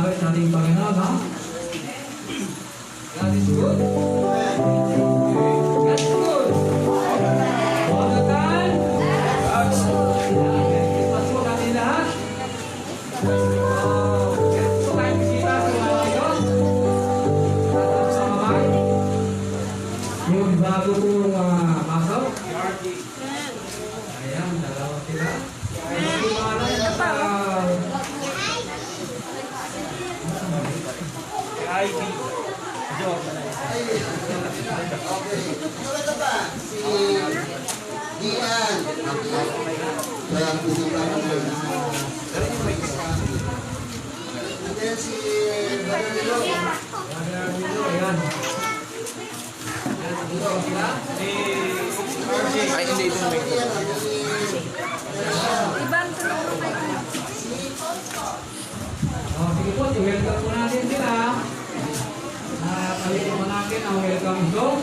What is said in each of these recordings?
pinakamabait nating Panginoon, ha? God is good. God is good. All the time. God's good. Merry Christmas po natin lahat. Ito po tayo bisita sa mga Diyos. Tatapos sa mamay. Yung bago pong masaw. Ayan, dalawa sila. Yung pangalan sa Ivy. Ito ba? Si Dian. Kaya bisita naman. And then si Brother Milo. Brother Milo, ayan. Dito sila. Ay, hindi ito may Ibang tulong kayo. Sige po, i-welcome po natin sila. Kalitin mo natin ang welcome song.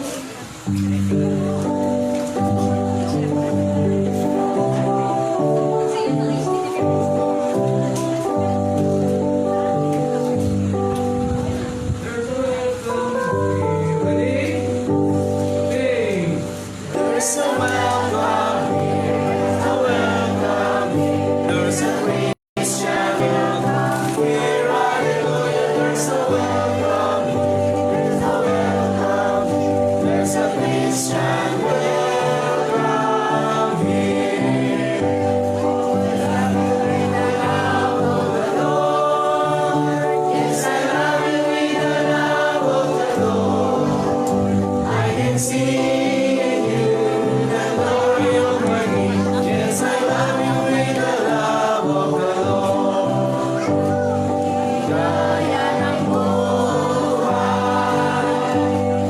There's a welcome. Ready? Sing. There's a welcome here, a welcome here. There's a praise welcome here, hallelujah. There's a welcome here, a welcome here. There's a Christian welcome here. Oh, I love you with the love of the Lord. Yes, I love you with the love of the Lord. I can see in you the glory of my King. Yes, I love you with the love of the Lord. Kaya ng buhay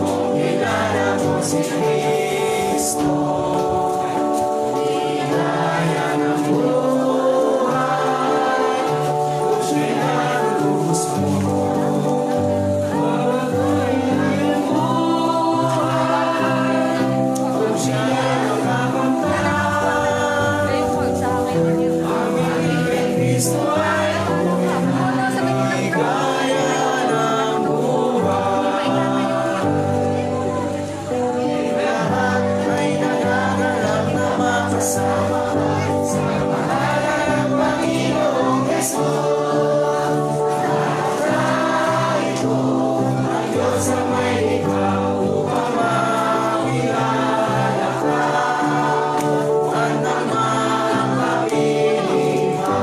kung kilala mo si Kristo. Kaya ng buhay kung siya'y nalubos mo. Bawat buhay mo kung siya'y nakakamtan. Ayun, sa akin yun. Ang ibig Kristo ay may kaya ng buhay. Lahat ay nagagalak na makasama sa pangalan ng Panginoong Yesus. Nakarain ko ang Diyos ang may likha upang makilala ka at ng mga kapiling ka.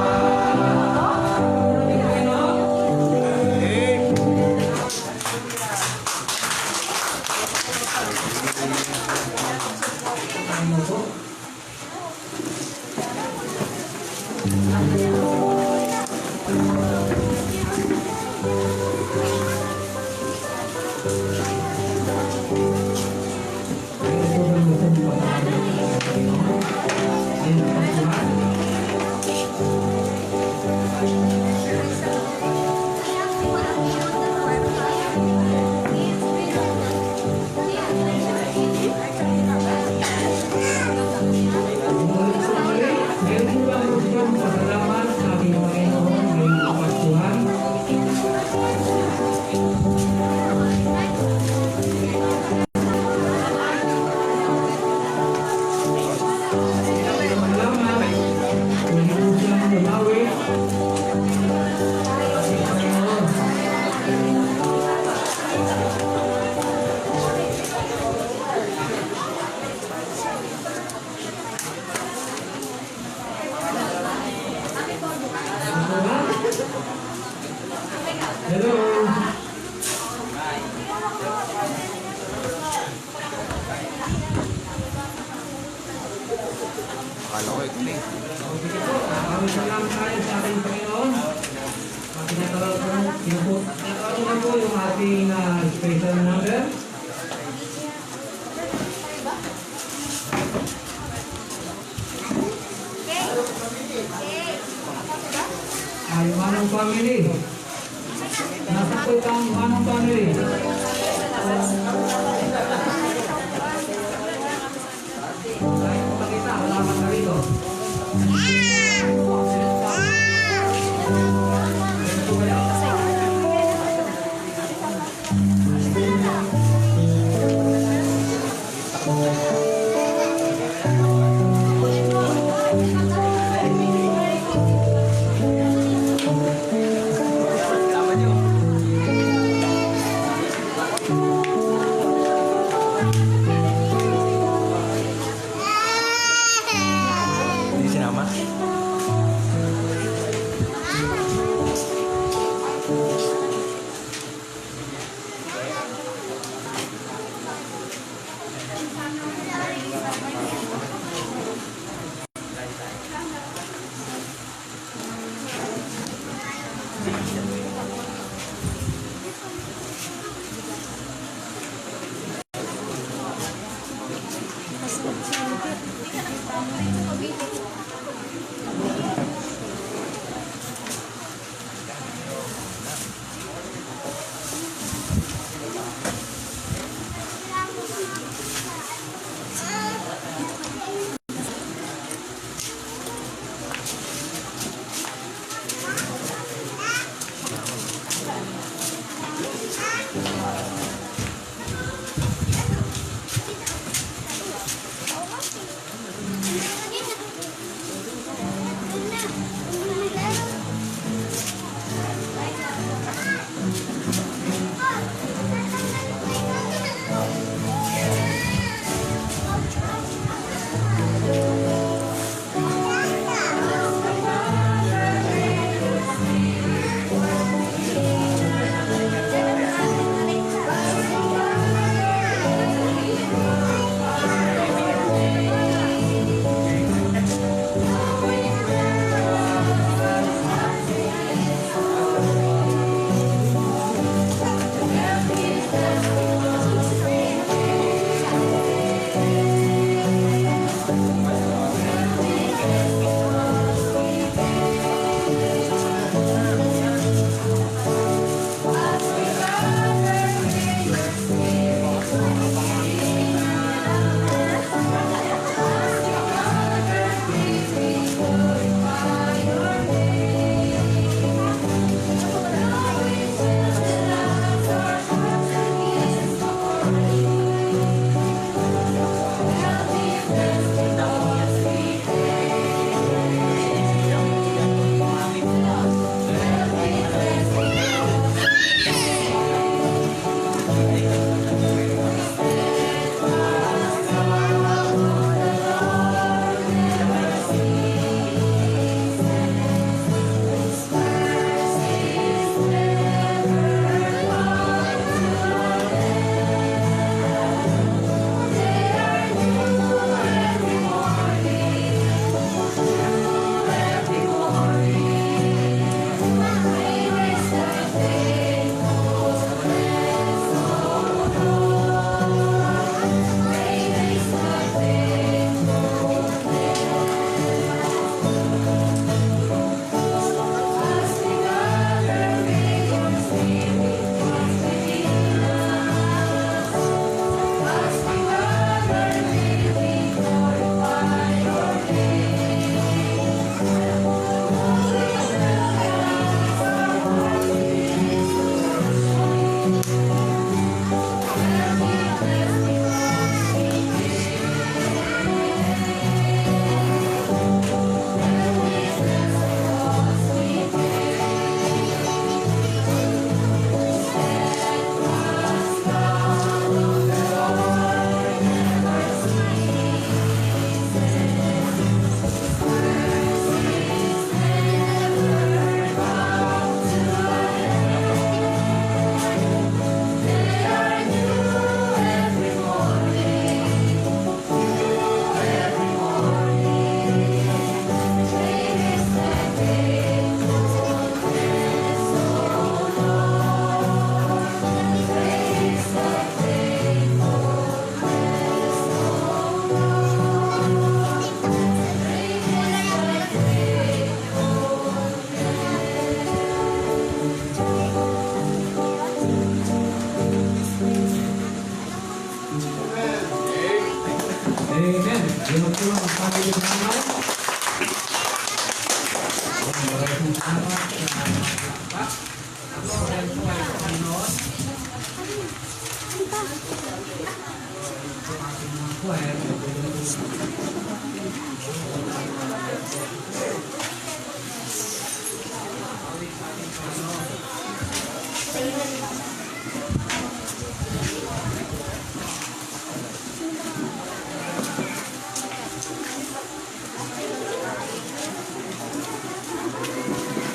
Hello. Akala ko ito eh. Sige po, salamat tayo sa ating Panginoon. Tinatawag na po yung ating special number. Ay, Manong Family. Nasa po ang Manong Family. Kahit pakita, wala man na rito. Ito kaya. kayo naman. Maraming salamat sa mga ako rin po ay Panginoon. Po ay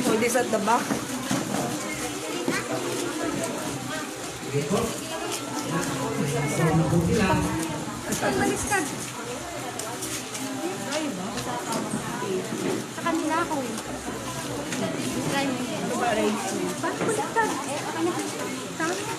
Hold this at the back. sige po. Mabuti lang. Malis ka. Sa kanila ako eh. Try mo yan. Bakit malis ka? Tama.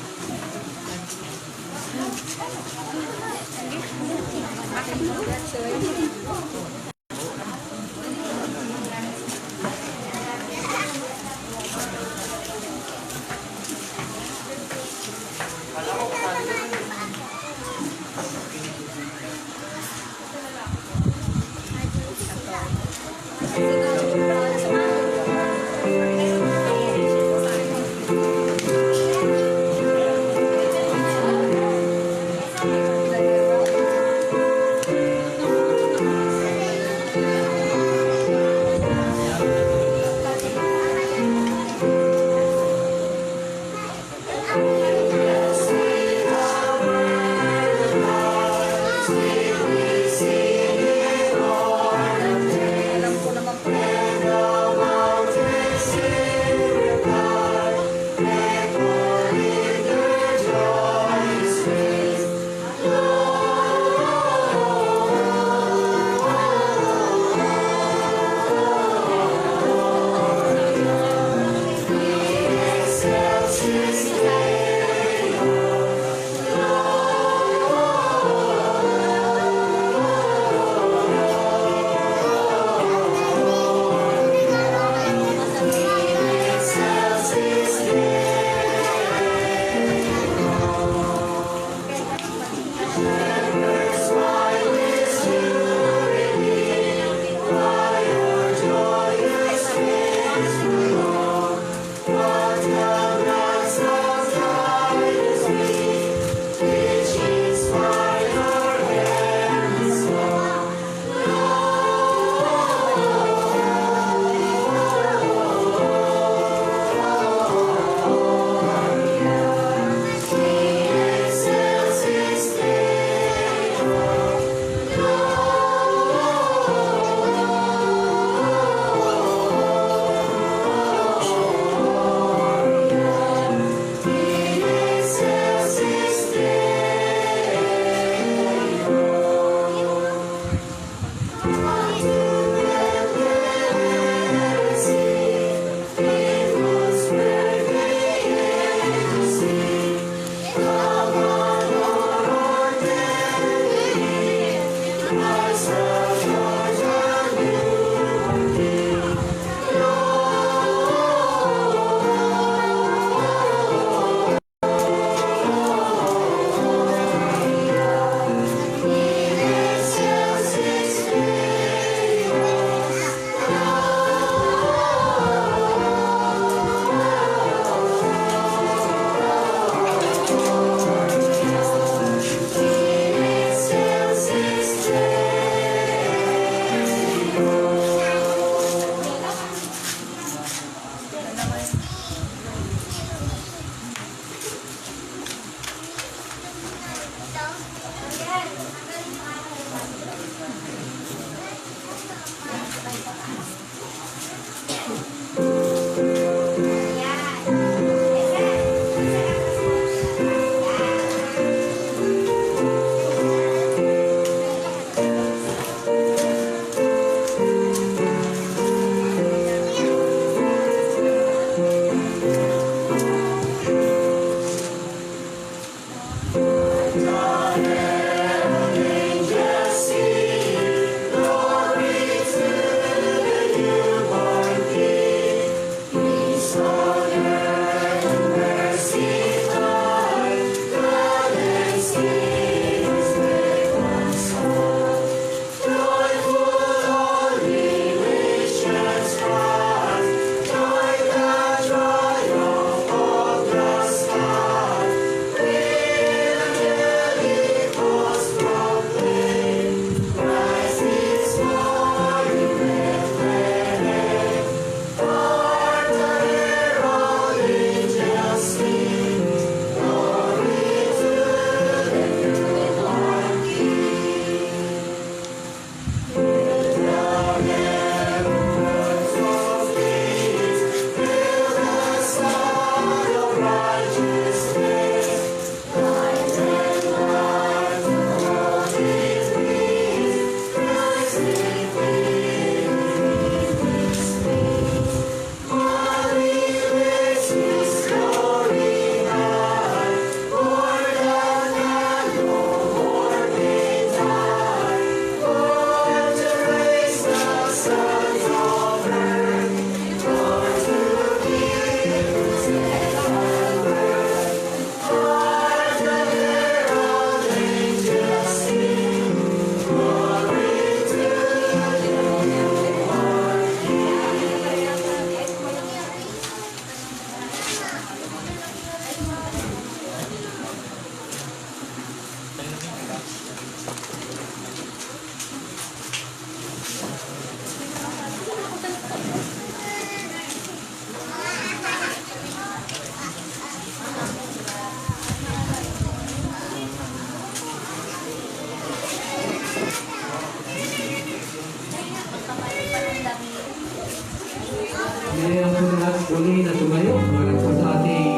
Ngayon po lahat uli na tumayo. Para po sa ating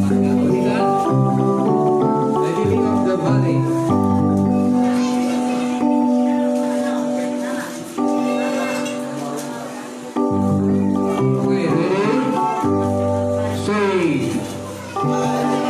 kakulitan. The Lily of the Valley. Okay, ready? Say. Okay, maraming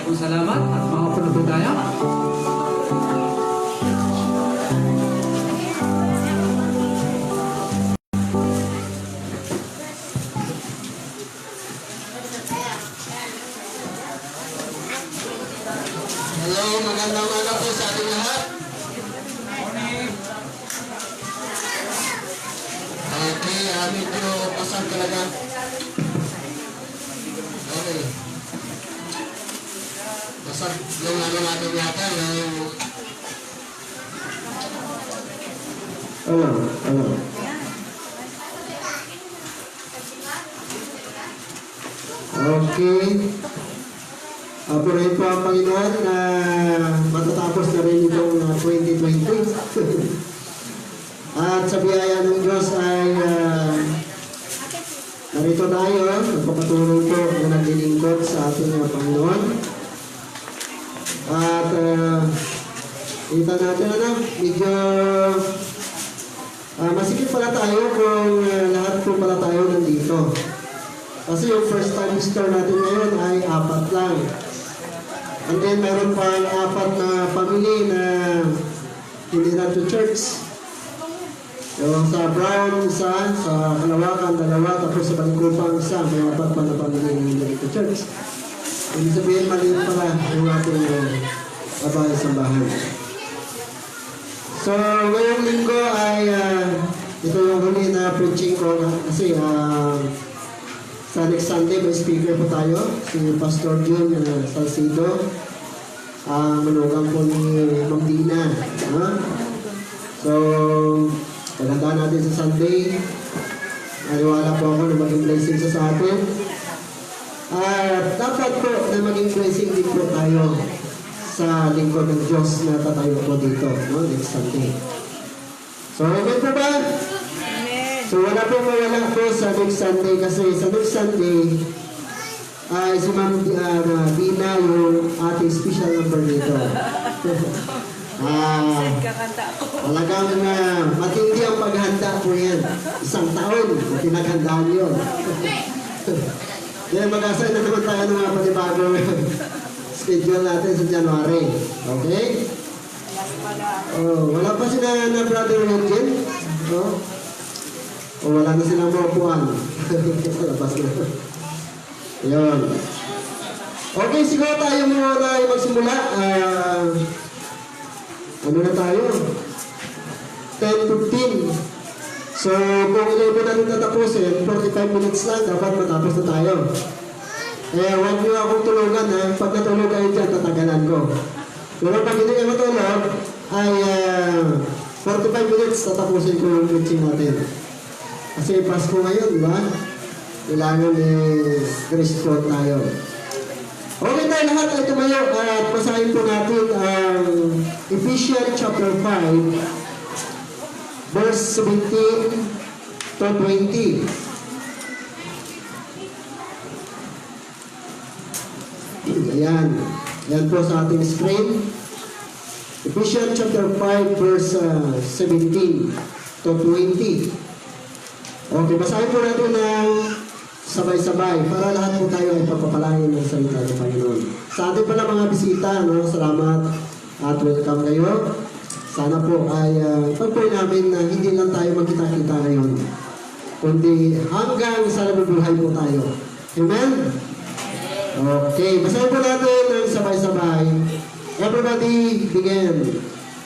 po salamat at mga punod po tayo. Hello, magandang araw po sa ating lahat. Okay, medyo pasang talaga. Okay. Pasang yung ano natin yata, yung... Hello. Okay. Purihin po ang Panginoon na matatapos na rin itong 2020. At sa biyaya ng Diyos ay narito tayo, nagpapatuloy po na naglilingkod sa ating Panginoon. At kita natin medyo masikip pala tayo kung lahat po pala tayo nandito. Kasi yung first time visitor natin ngayon ay 4 lang. And then meron pang 4 na family na hindi na to church. Yung sa Brown, isa, sa Kalawakan, 2, tapos sa Balikupang, isa, may 4 pa na family na hindi na to church. Ibig sabihin, maliit pala yung ating babae sa bahay. So, ngayong linggo ay ito yung huli na preaching ko kasi sa next Sunday may speaker po tayo, si Pastor Jun Salcido, manugang po ni Ma'am Dina. So, paghandaan natin sa Sunday, naniwala po ako na maging blessing sa atin. Dapat po na maging blessing din po tayo sa lingkod ng Diyos na tatayo po dito, next Sunday. So, amen po ba? So wala po mawala po sa next Sunday kasi sa next Sunday ay si Ma'am Dina yung ating special number dito. Talagang matindi ang paghanda po yan. 1 taon na pinaghandaan yun. Kaya mag-asay na naman tayo ng mga panibagong schedule natin sa January. Okay? Oh, wala pa sila na brother Eugene? No? O wala na silang maupuan? Labas na. Ayun. Okay, siguro tayo muna ay magsimula. Ano na tayo? 10:15. So, kung 11 natin tatapusin, 45 minutes lang, dapat matapos na tayo. Kaya huwag niyo akong tulungan ha. Pag natulog kayo dyan, tatagalan ko. Pero pag hindi kayo matulog, ay 45 minutes tatapusin ko yung preaching natin. Kasi Pasko ngayon, di ba? Kailangan Christmas tayo. Okay tayo lahat ay tumayo at basahin po natin ang Ephesians chapter 5 verse 17 to 20. Ayan. Yan po sa ating screen. Ephesians chapter 5 verse 17 to 20. Okay, basahin po natin ng sabay-sabay para lahat po tayo ay pagpapalain ng salita ng Panginoon. Sa ating pala mga bisita, no, salamat at welcome kayo. Sana po ay pag-pray namin na hindi lang tayo magkita-kita ngayon, kundi hanggang sa nabubuhay po tayo. Amen? Okay, basahin po natin ng sabay-sabay. Everybody begin.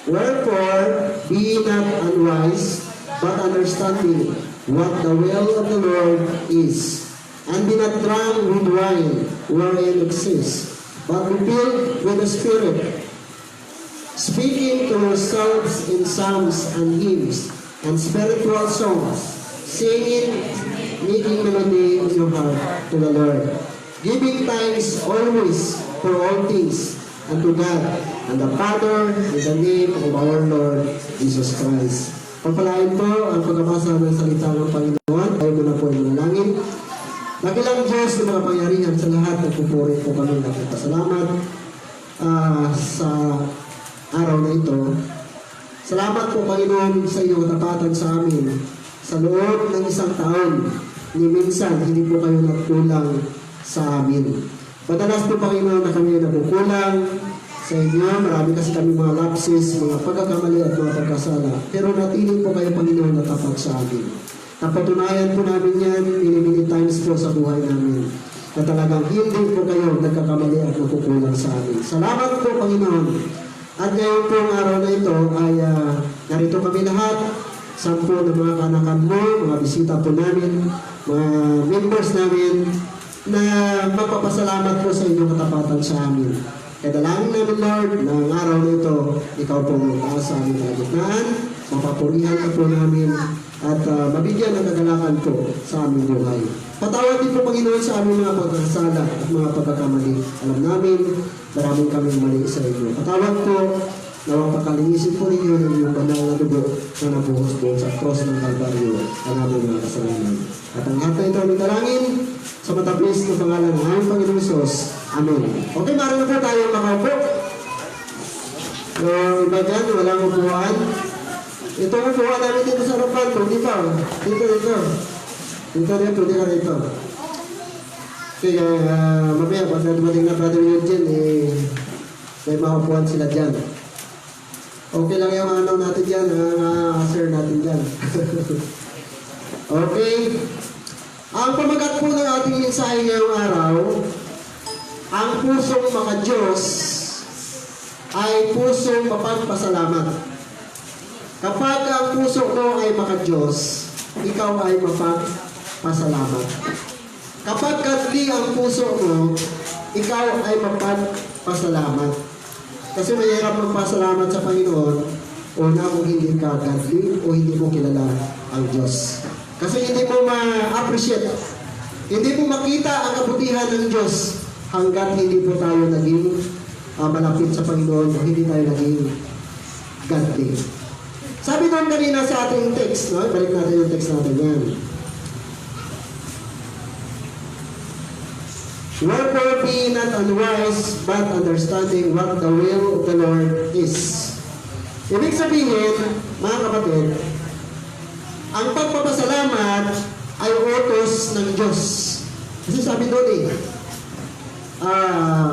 Wherefore, be not unwise, but understanding what the will of the Lord is. And be not drunk with wine, wherein excess, but be filled with the Spirit, speaking to yourselves in psalms and hymns and spiritual songs, singing, making melody in your heart to the Lord, giving thanks always for all things unto God and the Father in the name of our Lord Jesus Christ. Pagpalain po ang pagbabasa ng salita ng Panginoon. Tayo muna po ay manalangin. Nakilang Diyos ng mga pangyarihan sa lahat, nagpupuri po kami ng pasalamat sa araw na ito. Salamat po Panginoon sa iyong katapatan sa amin. Sa loob ng isang taon, ni minsan hindi po kayo nagkulang sa amin. Madalas po Panginoon na kami nabukulang sa inyo. Marami kasi kami mga lapses, mga pagkakamali at mga pagkasala. Pero natiling po kayo Panginoon na tapat sa amin. Napatunayan po namin yan, many times po sa buhay namin. Na talagang hindi po kayo nagkakamali at nakukulang sa amin. Salamat po Panginoon. At ngayon po ang araw na ito ay narito kami lahat. 10 ng mga kanakan mo, mga bisita po namin, mga members namin, na magpapasalamat po sa inyong katapatan sa amin. Kaya dalangin namin Lord na ang araw na ito, ikaw po may taas sa aming kalagitnaan, mapapurihan ka po namin, at mabigyan ng kagalakan po sa aming buhay. Patawad din po Panginoon sa aming mga pagkakasala at mga pagkakamali. Alam namin, maraming kaming mali sa inyo. Patawad po, nawang pakalinisin po ninyo ng iyong banal na dugo na nabuhos po sa cross ng Kalbaryo ang aming mga kasalanan. At ang lahat na ito aming dalangin sa matapis ng pangalan ng aming Panginoong Hesus. Amen. Okay, maroon na po tayo makaupo. So, iba dyan, walang upuan. Ito ang upuan namin dito sa harapan. Hindi pa. Dito. Pwede ka rito. Kaya mamaya, pag dumating na Brother Eugene, may maupuan sila dyan. Okay lang yung ano natin dyan, sir natin dyan. Okay. Ang pamagat po ng ating mensahe ngayong araw, ang pusong maka-Diyos ay pusong mapagpasalamat. Kapag ang puso mo ay maka-Diyos, ikaw ay mapagpasalamat. Kapag godly ang puso mo, ikaw ay mapagpasalamat. Kasi mahirap magpasalamat sa Panginoon, una kung hindi ka godly o hindi mo kilala ang Diyos. Kasi hindi mo ma-appreciate, hindi mo makita ang kabutihan ng Diyos hanggat hindi po tayo naging malapit sa Panginoon o hindi tayo naging godly. Sabi doon kanina sa ating text, no? Balik natin yung text natin yan. Wherefore be not unwise, but understanding what the will of the Lord is. Ibig sabihin, mga kapatid, ang pagpapasalamat ay utos ng Diyos. Kasi sabi doon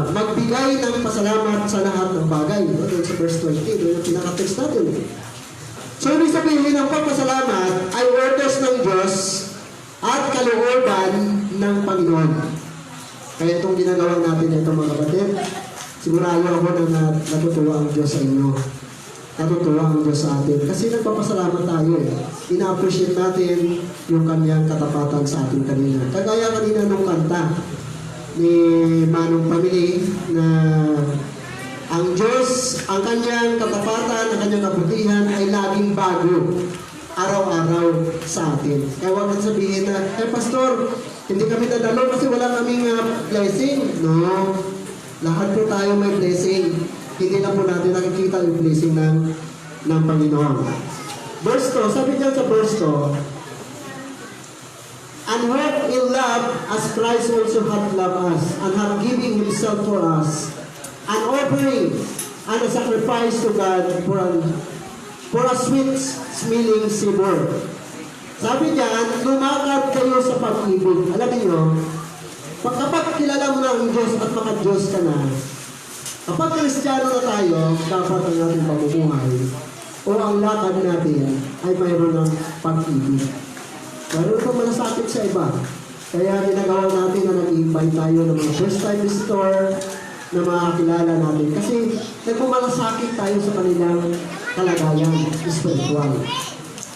magbigay ng pasalamat sa lahat ng bagay. Doon sa verse 20, doon yung pinaka-text natin. So, ibig sabihin, ang pagpasalamat ay orders ng Diyos at kalooban ng Panginoon. Kaya itong ginagawa natin ito mga kapatid, sigurado ako na natutuwa ang Diyos sa inyo. Natutuwa ang Diyos sa atin. Kasi nagpapasalamat tayo. Ina-appreciate natin yung kanyang katapatan sa atin kanina. Kagaya kanina nung kanta ni Manong Family na ang Diyos, ang kanyang katapatan, ang kanyang kabutihan ay laging bago araw-araw sa atin. Kaya huwag natin sabihin na, Pastor, hindi kami dadalo kasi wala kaming blessing. No. Lahat po tayo may blessing. Hindi na po natin nakikita yung blessing ng Panginoon. Verse 2, sabi niya sa verse 2, and walk in love as Christ also hath loved us, and hath given himself for us, an offering and a sacrifice to God for a sweet-smelling savor. Sabi niyan, lumakad kayo sa pag-ibig. Alam niyo, kapag kilala mo na ang Diyos at maka-Diyos ka na, kapag Kristiyano na tayo, dapat ang ating pamumuhay o ang lakad natin ay mayroon ng pag-ibig. Mayroon pa malasakit sa iba. Kaya ginagawa natin na nag-invite tayo ng mga first-time visitor na mga kilala natin. Kasi nagpumalasakit tayo sa kanilang kalagayan spiritual.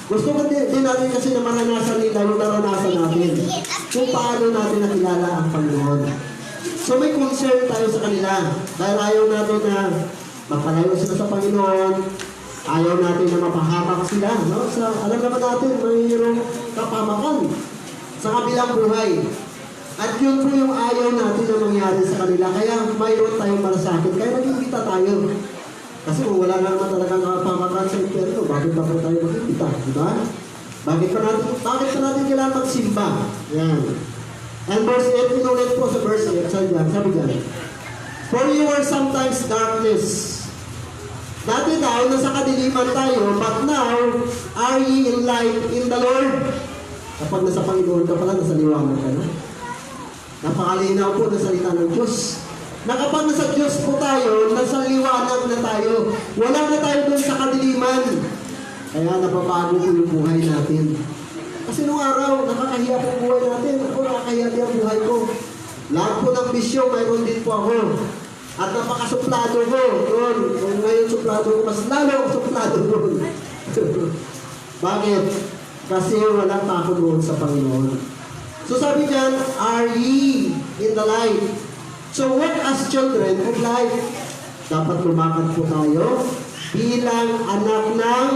Gusto ko din natin kasi na maranasan nila yung naranasan natin kung paano natin nakilala ang Panginoon. So may concern tayo sa kanila dahil ayaw natin na mapalayo sila sa Panginoon, ayaw natin na mapahamak sila. No? Alam naman natin, mayroong kapamakan sa kabilang buhay. At yun po yung ayaw natin na mangyari sa kanila. Kaya mayroon tayong malasakit. Kaya nag-imbita tayo. Kasi kung wala naman talagang kapamakan sa impyerno, bakit pa tayo mag-imbita? Diba? Bakit pa natin kailangan magsimba? Yan. And verse 8, inulit po sa verse 8, sabi dyan, for you were sometimes darkness. Dati daw, nasa kadiliman tayo, but now, are ye in light in the Lord? Kapag nasa Panginoon ka pala, nasa liwanag ka na. Napakalinaw po na salita ng Diyos. Na kapag nasa Diyos po tayo, nasa liwanag na tayo. Wala na tayo doon sa kadiliman. Kaya napabago po yung buhay natin. Kasi nung araw, nakakahiya po ang buhay natin. Ako, nakakahiya din ang buhay ko. Lahat po ng bisyo, mayroon din po ako. At napakasuplado ko. Doon, kung ngayon suplado ko, mas lalo ako suplado doon. Bakit? Kasi wala pa ako doon sa Panginoon. So sabi diyan, are ye in the light? So walk as children of light. Dapat lumakad po tayo bilang anak ng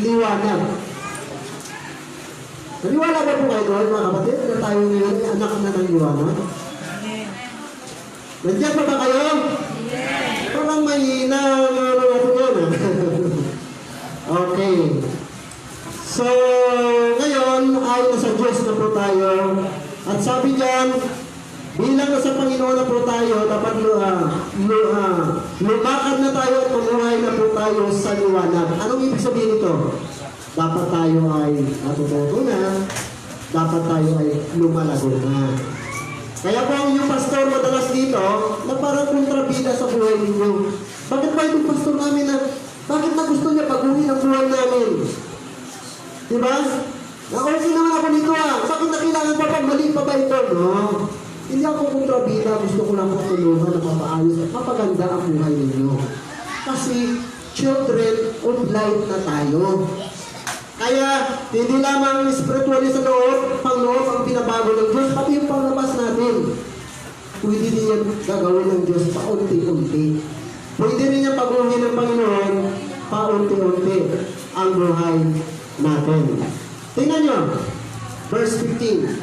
liwanag. Naniwala ba po kayo doon, mga kapatid, na tayo ngayon ay anak na ng liwanag? Nandiyan pa ba kayo? Yes. Parang mahina ang natin yun. Okay. So, ngayon ay nasa Diyos na po tayo. At sabi diyan, bilang nasa Panginoon na po tayo, dapat lumakad na tayo at mamuhay na po tayo sa liwanag. Anong ibig sabihin nito? Dapat tayo ay natututo na, dapat tayo ay lumalago na. Kaya po ang inyong pastor madalas dito, na parang kontrabida sa buhay ninyo. Bakit ba itong pastor namin na, bakit na gusto niya baguhin ang buhay namin? Diba? Na-okay naman ako nito bakit na kailangan pa pag mali pa ba ito? No. Hindi ako kontrabida, gusto ko lang matulungan na mapaayos at mapaganda ang buhay ninyo. Kasi children of light na tayo. Kaya, hindi lamang spiritually sa loob, pang-loob ang pinabago ng Diyos, pati yung panglabas natin. Pwede din yan gagawin ng Diyos paunti-unti. Pwede rin yan paguhin ng Panginoon paunti-unti ang buhay natin. Tingnan nyo, verse 15.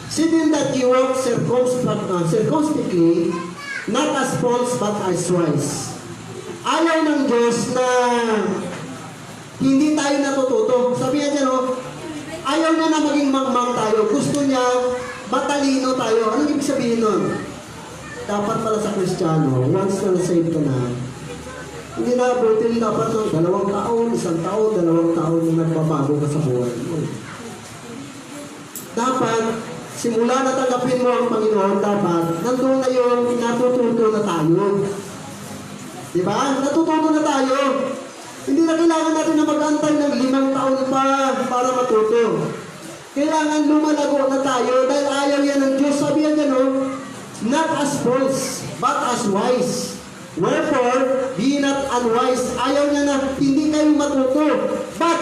Seeing that you walk circumspectly, not as fools but as wise. Ayaw ng Diyos na hindi tayo natututo. Sabi niya dyan, ayaw niya na maging mangmang tayo. Gusto niya matalino tayo. Anong ibig sabihin nun? Dapat pala sa Kristiyano, once na na-save ka na, hindi na abutin dapat ng 2 taon, 1 taon, 2 taon na nagbabago ka sa buhay mo. Dapat, simula na tanggapin mo ang Panginoon, dapat nandun na yung natututo na tayo. Diba? Natututo na tayo. Hindi na kailangan natin na mag-antay ng 5 taon pa para matuto. Kailangan lumalago na tayo dahil ayaw yan ng Diyos. Sabi yan not as fools, but as wise. Wherefore, be not unwise. Ayaw niya na hindi kayo matuto, but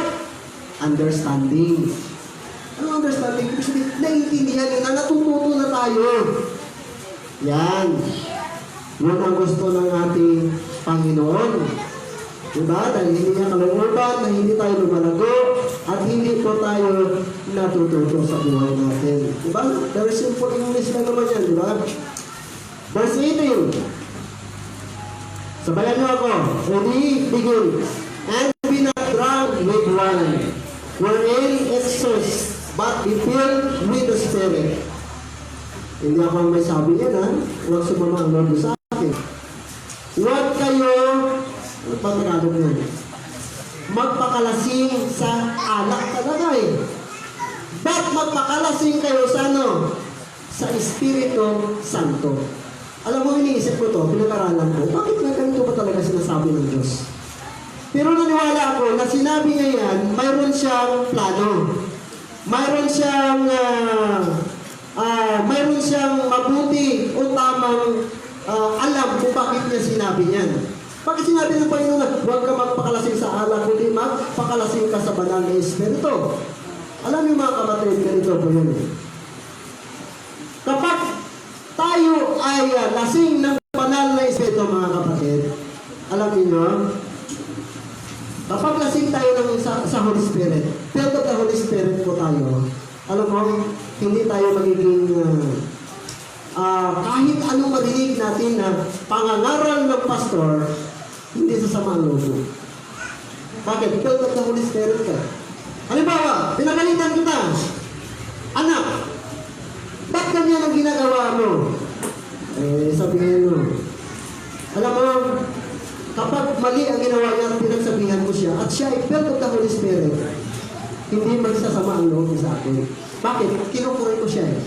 understanding. Ano understanding? Ibig sabihin, naiintindihan niya na natututo na tayo. Yan. Yun ang gusto ng ating Panginoon. Diba? Dahil hindi niya kalooban, na hindi tayo lumalago, at hindi po tayo natututo sa buhay natin. Diba? Very simple English lang naman yan, diba? Verse 18. Sabayan niyo ako. Ready? Begin. And be not drunk with wine, wherein excess, but be filled with the Spirit. Hindi ako may sabi yan, ha? Huwag sumama ang Lord sa akin. Huwag kayo, ano pa Tagalog yan? Magpakalasing sa alak talaga eh. But magpakalasing kayo sa ano? Sa Espiritu Santo. Alam mo, iniisip ko to, pinag-aralan ko, bakit nga ganito ba talaga sinasabi ng Diyos? Pero naniwala ako na sinabi niya yan, mayroon siyang plano. Mayroon siyang mabuti o tamang alam kung bakit niya sinabi niyan. Bakit sinabi ng Panginoon na huwag ka magpakalasing sa alak, kundi magpakalasing ka sa banal na Espiritu? Alam niyo mga kapatid, ganito po yun. Kapag tayo ay lasing ng banal na Espiritu, mga kapatid, alam niyo, kapag lasing tayo sa Holy Spirit, filled of the Holy Spirit po tayo, alam mo, hindi tayo magiging kahit anong marinig natin na pangangaral ng pastor, hindi sasama ang loob. Bakit? Filled of the Holy Spirit ka. Halimbawa, pinagalitan kita, anak, ba't ganyan ang ginagawa mo? Sabihin mo, alam mo, kapag mali ang ginawa niya, pinagsabihan ko siya, at siya ay filled of the Holy Spirit, hindi magsasama ang loob sa akin. Bakit? Kinukuray ko siya eh.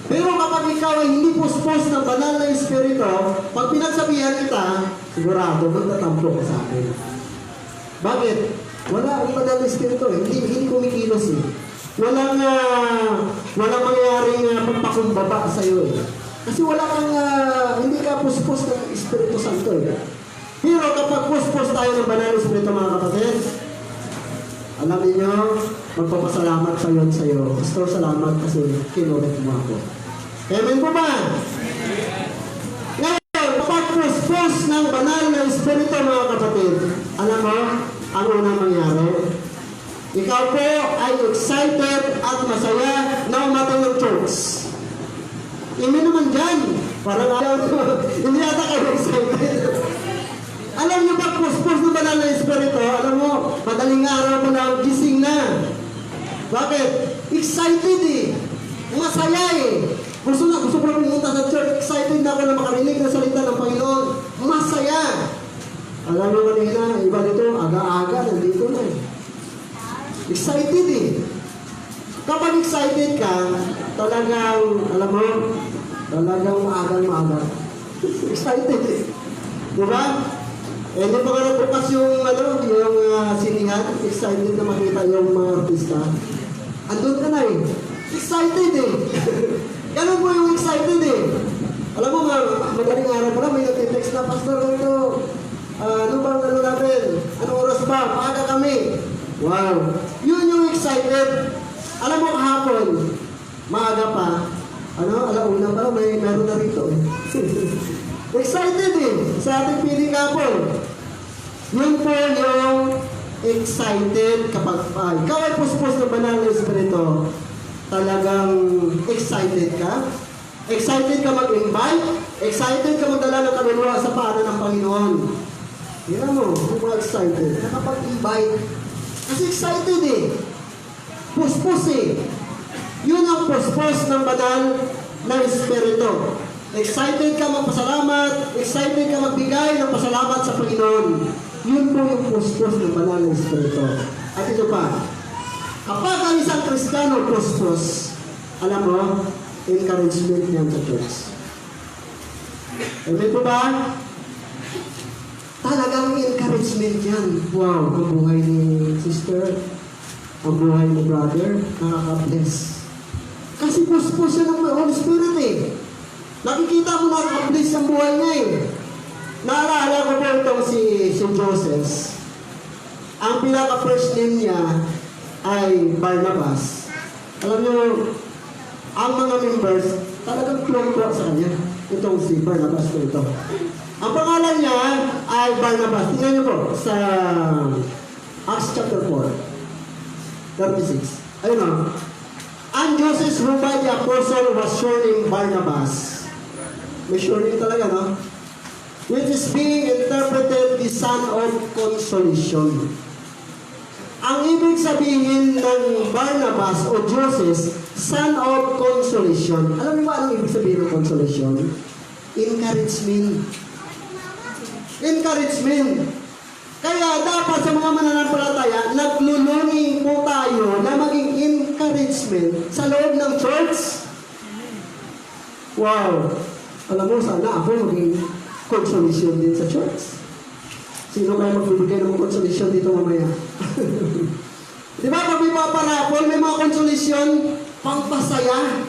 Pero kapag ikaw ay hindi puspos ng banal na Espiritu, pag pinagsabihan kita, sigurado, magtatampo ka sa akin. Bakit? Wala ang banal na Espiritu eh. Hindi kumikilos eh. Walang mangyaring pagpakumbaba sa iyo eh. Kasi wala kang, hindi ka puspos ng Espiritu Santo eh. Pero kapag puspos tayo ng banal na Espiritu, mga kapatid, alam niyo, magpapasalamat pa yun sa iyo. Pastor, salamat kasi kinulit mo ako. Amen po ba? Ngayon, kapag puspos ng banal na Espiritu, mga kapatid, alam mo, ang unang mangyari, ikaw po ay excited at masaya na umatay ng church. Amen naman dyan. Parang ayaw nyo. Hindi ata kayo excited. Alam nyo ba, puspos ng banal na Espiritu, alam mo, madaling araw mo lang, gising na. Bakit? Excited eh. Masaya eh. Gusto ko pumunta sa church, excited na ako na makarinig ng salita ng Panginoon. Masaya. Alam mo kanina, iba dito, aga-aga, nandito na eh. Excited eh. Kapag excited ka, talagang, alam mo, talagang maagang-maaga. Excited eh. Diba? Eh, di ba nga nabukas yung sinihan, excited na makita yung mga artista. Andun ka na eh. Excited eh. Ganun po yung excited eh. Alam mo, madaling araw pa lang, may nag-text na, Pastor, ano bang natin? Anong oras ba? Maaga kami. Wow. Yun yung excited. Alam mo, kahapon, maaga pa, alauna pa, meron na rito eh. Excited eh, sa ating piling kapon. Yun po yung excited kapag ikaw ay puspos ng banal na Espiritu, talagang excited ka. Excited ka mag-invite, excited ka magdala ng kaluluwa sa paanan ng Panginoon. Hindi mo, kung excited, nakapag-invite. Kasi excited eh. Puspos eh. Yun ang puspos ng banal na Espiritu. Excited ka magpasalamat, excited ka magbigay ng pasalamat sa Panginoon. Yun po yung puspos ng banal na Espiritu. At ito pa, kapag ang isang Kristiyano puspos, alam mo, encouragement niyan sa church. Amen po ba? Talagang encouragement yan. Wow, ang buhay ni sister, ang buhay ni brother, nakaka-bless. Kasi puspos siya ng Holy Spirit eh. Nakikita mo nakaka-bless ang buhay niya eh. Naalala ko po itong si Joseph. Ang pinaka-first name niya ay Barnabas. Alam niyo, ang mga members, talagang clone po sa kanya. Itong si Barnabas po ito. Ang pangalan niya ay Barnabas. Tingnan niyo po sa Acts chapter 4, 36. Ayun o. And Joseph, who by the apostle was surnamed Barnabas. May surname talaga, no? Which is being interpreted the son of consolation. Ang ibig sabihin ng Barnabas o Joseph, son of consolation. Alam niyo ba anong ibig sabihin ng consolation? Encouragement. Encouragement. Kaya dapat sa mga mananampalataya, naglulungin po tayo na maging encouragement sa loob ng church. Wow! Alam mo, sana ako maging consolation din sa church. Sino kaya magbibigay ng consolation dito mamaya? Di ba pag may paparapol, may mga consolation, pangpasaya,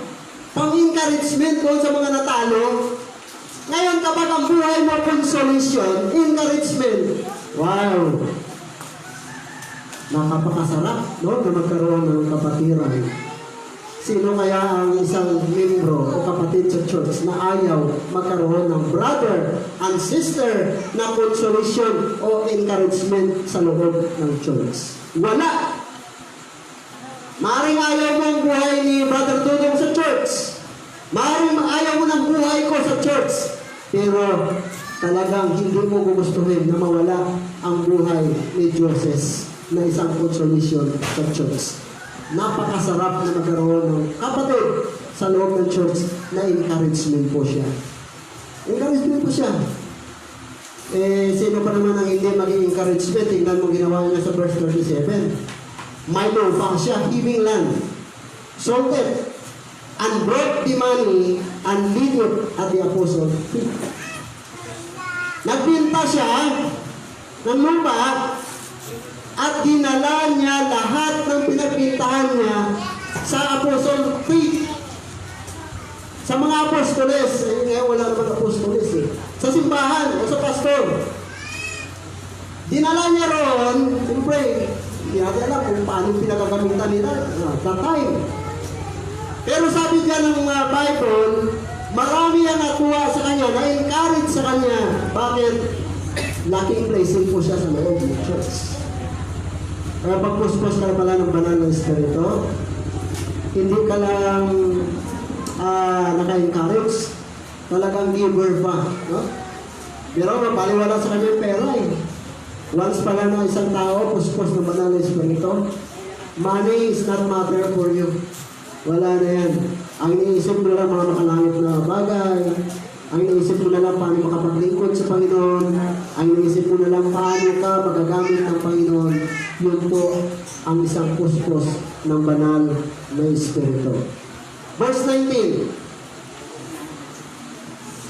pang-encouragement doon sa mga natalo. Ngayon, kapag ang buhay mo consolation, encouragement, wow! Nakapakasarap, no? Na magkaroon ng kapatiran. Sino kaya ang isang membro o kapatid sa church na ayaw magkaroon ng brother and sister na consolation o encouragement sa loob ng church? Wala! Maaaring ayaw mo ang buhay ni Brother Dudong sa church. Maaaring ayaw mo ng buhay ko sa church. Pero talagang hindi mo gugustuhin na mawala ang buhay ni Joseph na isang consolation sa church. Napakasarap na magkaroon ng kapatid sa loob ng church na encouragement po siya. Encouragement po siya. Sino pa naman ang hindi maging encouragement? Tingnan mo ginawa niya sa verse 37. Milo pang siya, heaving land, salted, and brought the money and lead it at the apostle. Nagbinta siya ng lupa at dinala niya lahat ng pinagbintahan niya sa Apostle Feet. Sa mga apostoles, ngayon wala naman apostoles eh. Sa simbahan o sa pastor. Dinala niya roon, siyempre, hindi natin alam kung paano pinagagamitan nila that time. Pero sabi diyan ng Bible, marami ang nakuha sa kanya, na-encourage sa kanya. Bakit? Laking blessing po siya sa loob ng church. Kaya pagpuspos ka pala ng banal ng Espiritu, hindi ka lang naka-encourage, talagang giver pa. No? Pero mapaliwala sa kanya yung pera eh. Once pala ng isang tao, puspos ng banal ng Espiritu, money is not matter for you. Wala na yan. Ang iniisip mo lang mga makalangit na bagay, ang iniisip mo na lang paano makapaglingkod sa Panginoon, ang iniisip mo na lang paano ka magagamit ng Panginoon. Yun po ang isang puspos ng banal na Espiritu. Verse 19.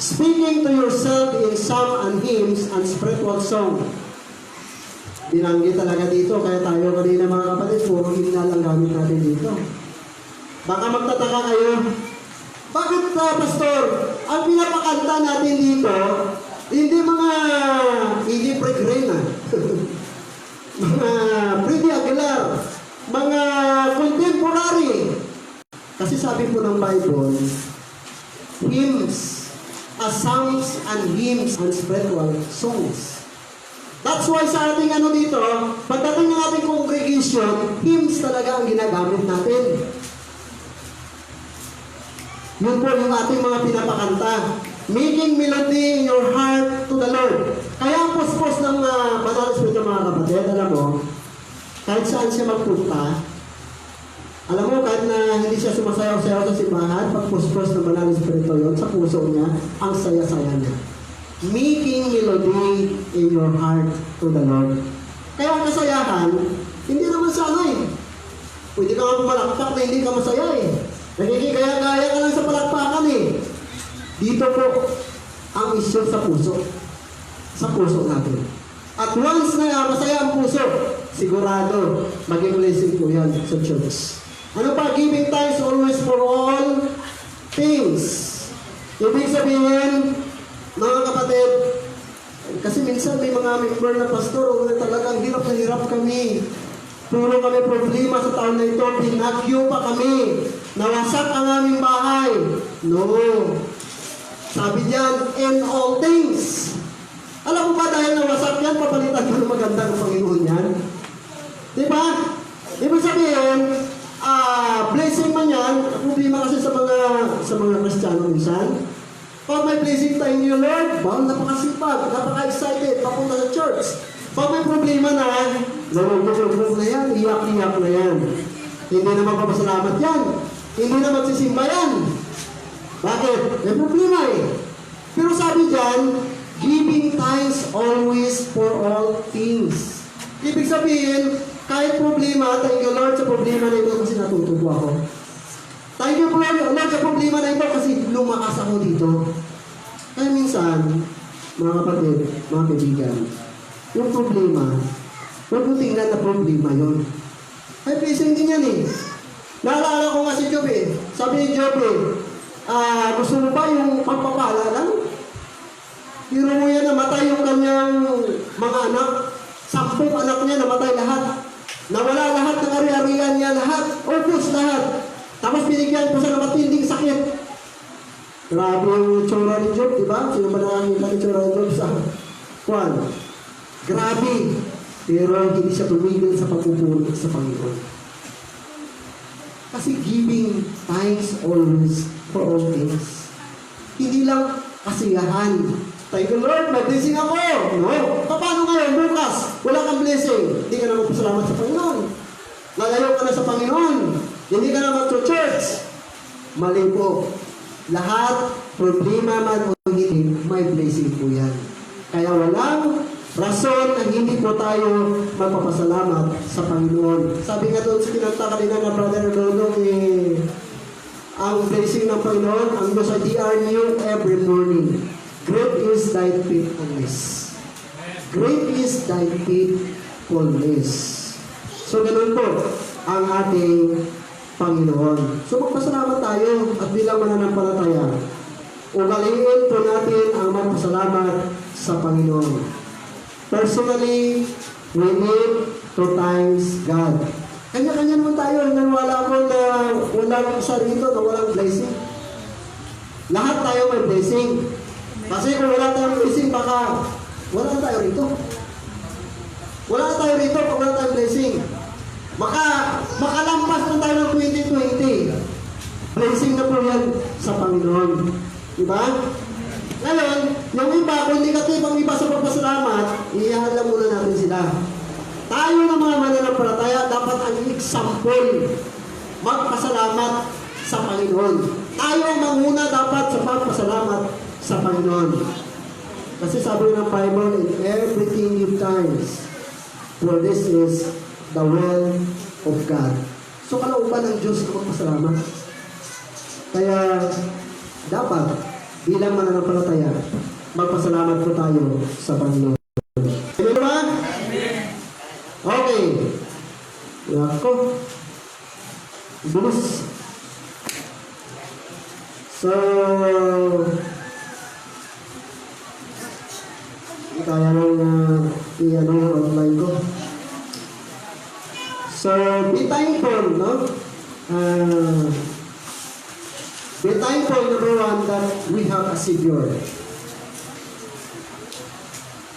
Speaking to yourself in psalm and hymns and spiritual song. Binanggit talaga dito, kaya tayo kanina mga kapatid, puro himna lang gamit natin dito. Baka magtataka kayo, bakit pastor, ang pinapakanta natin dito, hindi Pregrena, mga Freddy Aguilar, mga contemporary. Kasi sabi po ng Bible, hymns, psalms and hymns and spiritual songs. That's why sa ating dito, pagdating ng ating congregation, hymns talaga ang ginagamit natin. Yun po yung ating mga pinapakanta. Making melody in your heart to the Lord. Kaya ang puspos ng banal Espiritu mga kapatid, alam mo, kahit saan siya magpunta, alam mo, kahit na hindi siya sumasayaw-sayaw sa simbahan, pag puspos ng banal Espiritu yun, sa puso niya, ang saya-saya niya. Making melody in your heart to the Lord. Kaya ang kasayahan, hindi naman sa eh. Pwede ka nga pumalakpak na hindi ka masaya eh. Nagigigaya-gaya ka lang sa palakpakan eh. Dito po ang issue sa puso. Sa puso natin. At once na masaya ang puso, sigurado maging blessing po yan sa church. Ano pa? Giving thanks always for all things. Ibig sabihin, mga kapatid, kasi minsan may mga member na pastor, talagang hirap na hirap kami. Puro kami problema sa taon na ito, pinagyo pa kami. Nawasak ang aming bahay. No. Sabi diyan, in all things. Alam mo ba dahil nawasak yan, papalitan ko ng maganda ng Panginoon yan? Diba? Ibig sabihin, blessing man yan, problema kasi sa mga Kristiyano minsan. Pag may blessing tayo niyo, Lord, napakasipag, napaka-excited, papunta sa church. Pag may problema na, nalulog na yan, iyak-iyak na yan. Hindi na magpapasalamat yan. Hindi na magsisimba yan. Bakit? May problema eh. Pero sabi dyan, giving thanks always for all things. Ibig sabihin, kahit problema, thank you Lord sa problema na ito kasi natutubo ako. Thank you Lord sa problema na ito kasi lumakas ako dito. Kaya minsan, mga kapatid, mga kaibigan, yung problema, huwag mo tingnan na problema yun. Ay, blessing din yan eh. Naalala ko nga si Job eh. Sabi ni Job eh, gusto mo ba yung pagpapala lang? Hiro mo yan, namatay yung kanyang mga anak. 10 anak niya, namatay lahat. Nawala lahat ng ari-arian niya, lahat. Ubus lahat. Tapos binigyan ko sa matinding sakit. Grabe yung tsura ni Job, di ba? Sino ba nakakita ni tsura ni Job sa Juan? Grabe. Pero hindi siya tumigil sa pagpupulot sa Panginoon. Kasi giving thanks always for all things. Hindi lang kasiyahan. Thank you Lord, may blessing ako. No. Paano ngayon, bukas? Wala kang blessing. Hindi ka na magpasalamat sa Panginoon. Lalayo ka na sa Panginoon. Hindi ka na mag-church. Mali po. Lahat, problema man o hindi, may blessing po yan. Kaya walang rason na hindi po tayo magpapasalamat sa Panginoon. Sabi nga doon sa kinanta kanina na Brother Rodong, ang blessing ng Panginoon, ang Diyos ay they are new every morning. Great is thy faithfulness. Great is thy faithfulness. So ganun po ang ating Panginoon. So magpasalamat tayo at bilang mananampalataya, ugaliin po natin ang magpasalamat sa Panginoon. Personally, we need to thanks God. Kanya-kanya naman tayo. Nanwala ko na walang isa rito na walang blessing. Lahat tayo may blessing. Kasi kung wala tayong blessing, baka wala tayo rito. Wala tayo rito kung wala tayong blessing. Makalampas na tayo ng 2020. Blessing na po yan sa Panginoon. Diba? Ngayon, yung iba, kung negative ang iba sa pagpasalamat, iyahan muna natin sila. Tayo ng mga mananampalataya, dapat ang example, magpasalamat sa Panginoon. Tayo ang manguna dapat sa pagpasalamat sa Panginoon. Kasi sabi ng Bible, in everything give thanks, for this is the will of God. So, kalauban ng Diyos na magpasalamat. Kaya, dapat, bilang mananampalataya, magpasalamat po tayo sa Panginoon. Amen ba? Okay. Ako. Bilis. So, kaya nang i-ano yung online ko. So, be thankful, no? Be thankful, number one, that we have a Savior.